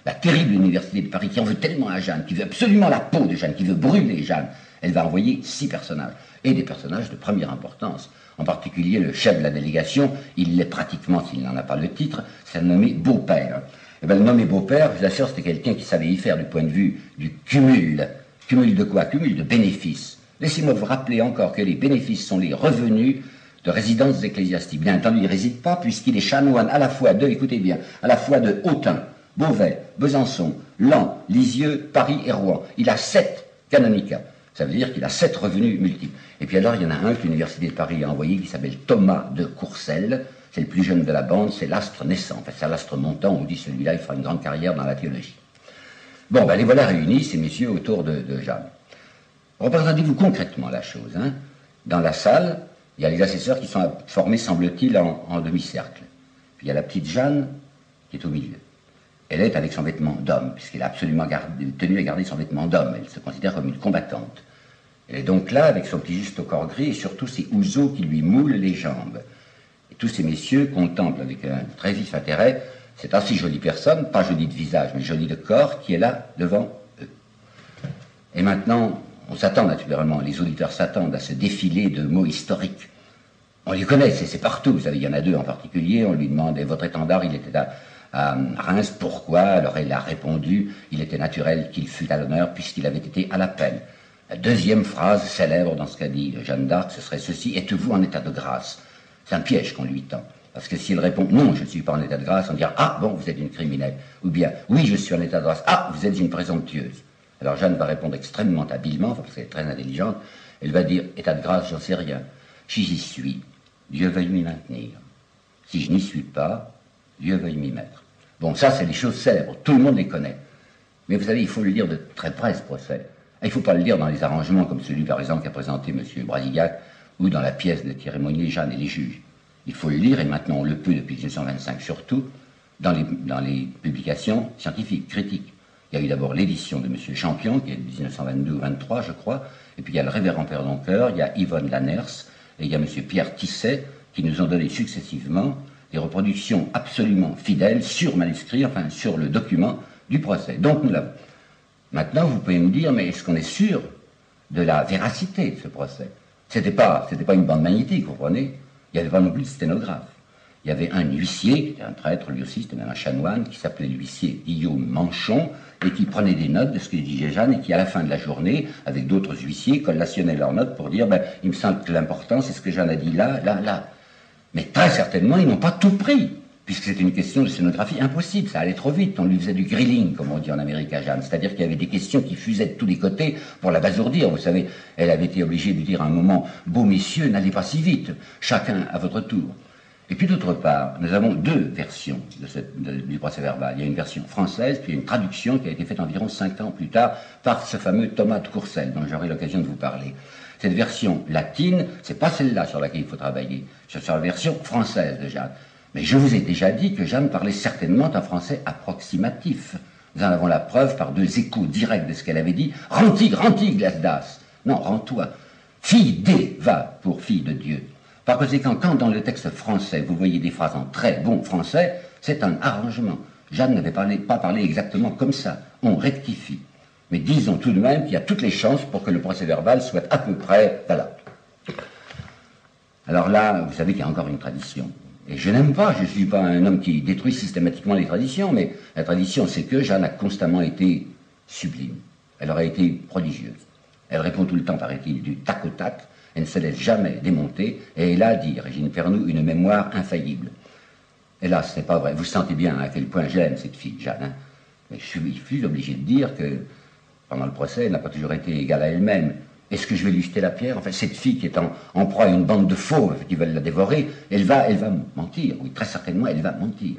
la terrible université de Paris, qui en veut tellement à Jeanne, qui veut absolument la peau de Jeanne, qui veut brûler Jeanne, elle va envoyer 6 personnages, et des personnages de première importance. En particulier, le chef de la délégation, il l'est pratiquement, s'il n'en a pas le titre, c'est nommé Beaupère. Et bien, le nommé Beaupère, je vous assure, c'était quelqu'un qui savait y faire du point de vue du cumul. Cumul de quoi? Cumul de bénéfices. Laissez-moi vous rappeler encore que les bénéfices sont les revenus de résidences ecclésiastiques. Bien entendu, il ne réside pas puisqu'il est chanoine à la fois de, écoutez bien, à la fois de Autun, Beauvais, Besançon, Laon, Lisieux, Paris et Rouen. Il a 7 canonicats. Ça veut dire qu'il a 7 revenus multiples. Et puis alors, il y en a un que l'Université de Paris a envoyé qui s'appelle Thomas de Courcelles. C'est le plus jeune de la bande, c'est l'astre naissant. Enfin, c'est l'astre montant, on dit celui-là, il fera une grande carrière dans la théologie. Bon, ben les voilà réunis, ces messieurs, autour de Jeanne. Représentez-vous concrètement la chose. Hein. Dans la salle, il y a les assesseurs qui sont formés, semble-t-il, en demi-cercle. Puis il y a la petite Jeanne qui est au milieu. Elle est avec son vêtement d'homme, puisqu'elle a absolument tenu à garder son vêtement d'homme. Elle se considère comme une combattante. Elle est donc là, avec son petit juste au corps gris, et surtout ses ouzeaux qui lui moulent les jambes. Et tous ces messieurs contemplent avec un très vif intérêt cette assez jolie personne, pas jolie de visage, mais jolie de corps, qui est là, devant eux. Et maintenant, on s'attend naturellement, les auditeurs s'attendent à ce défilé de mots historiques. On les connaît, c'est partout, vous savez, il y en a 2 en particulier, on lui demande, et votre étendard, il était à Reims, pourquoi? Alors elle a répondu, il était naturel qu'il fût à l'honneur, puisqu'il avait été à la peine. La deuxième phrase célèbre dans ce qu'a dit Jeanne d'Arc, ce serait ceci, êtes-vous en état de grâce? C'est un piège qu'on lui tend. Parce que si elle répond non, je ne suis pas en état de grâce, on dira ah bon, vous êtes une criminelle. Ou bien oui, je suis en état de grâce, ah, vous êtes une présomptueuse. Alors Jeanne va répondre extrêmement habilement, parce qu'elle est très intelligente. Elle va dire état de grâce, j'en sais rien. Si j'y suis, Dieu veuille m'y maintenir. Si je n'y suis pas, Dieu veuille m'y mettre. Bon, ça, c'est les choses célèbres, tout le monde les connaît. Mais vous savez, il faut le lire de très près, ce procès. Il ne faut pas le lire dans les arrangements comme celui, par exemple, qu'a présenté M. Bradillac, ou dans la pièce de Thierry Monnier, Jeanne et les juges. Il faut le lire, et maintenant on le peut depuis 1925 surtout, dans les publications scientifiques, critiques. Il y a eu d'abord l'édition de M. Champion, qui est de 1922 ou 23, je crois, et puis il y a le révérend Père Doncoeur, il y a Yvonne Lanners, et il y a M. Pierre Tisset, qui nous ont donné successivement des reproductions absolument fidèles sur manuscrit, enfin sur le document du procès. Donc nous l'avons. Maintenant, vous pouvez me dire, mais est-ce qu'on est sûr de la véracité de ce procès? C'était pas une bande magnétique, vous comprenez? Il n'y avait pas non plus de sténographe. Il y avait un huissier, qui était un prêtre, lui aussi, c'était même un chanoine, qui s'appelait l'huissier Guillaume Manchon, et qui prenait des notes de ce que disait Jeanne, et qui, à la fin de la journée, avec d'autres huissiers, collationnaient leurs notes pour dire, ben, il me semble que l'important, c'est ce que Jeanne a dit là, là, là. Mais très certainement, ils n'ont pas tout pris, puisque c'était une question de scénographie impossible, ça allait trop vite, on lui faisait du grilling, comme on dit en Amérique à Jeanne, c'est-à-dire qu'il y avait des questions qui fusaient de tous les côtés pour la basourdir, vous savez, elle avait été obligée de dire à un moment, beaux messieurs, n'allez pas si vite, chacun à votre tour. Et puis d'autre part, nous avons 2 versions du procès verbal. Il y a une version française, puis il y a une traduction qui a été faite environ 5 ans plus tard par ce fameux Thomas de Courcelles, dont j'aurai l'occasion de vous parler. Cette version latine, c'est pas celle-là sur laquelle il faut travailler, c'est sur la version française de Jeanne. Mais je vous ai déjà dit que Jeanne parlait certainement un français approximatif. Nous en avons la preuve par 2 échos directs de ce qu'elle avait dit. Rends-y, Glasdas. Non, rends-toi. Fille d'Eva pour fille de Dieu. Par conséquent, quand dans le texte français, vous voyez des phrases en très bon français, c'est un arrangement. Jeanne n'avait pas parlé exactement comme ça. On rectifie. Mais disons tout de même qu'il y a toutes les chances pour que le procès verbal soit à peu près valable. Alors là, vous savez qu'il y a encore une tradition. Et je n'aime pas, je ne suis pas un homme qui détruit systématiquement les traditions, mais la tradition, c'est que Jeanne a constamment été sublime. Elle aurait été prodigieuse. Elle répond tout le temps, paraît-il, du tac au tac. Elle ne se laisse jamais démonter. Et elle a, dit Régine Pernoud, une mémoire infaillible. Hélas, c'est pas vrai. Vous sentez bien à quel point j'aime cette fille, Jeanne. Hein, mais je suis obligé de dire que, pendant le procès, elle n'a pas toujours été égale à elle-même. Est-ce que je vais lui jeter la pierre? Enfin, cette fille qui est en proie à une bande de fauves qui veulent la dévorer, elle va mentir. Oui, très certainement, elle va mentir.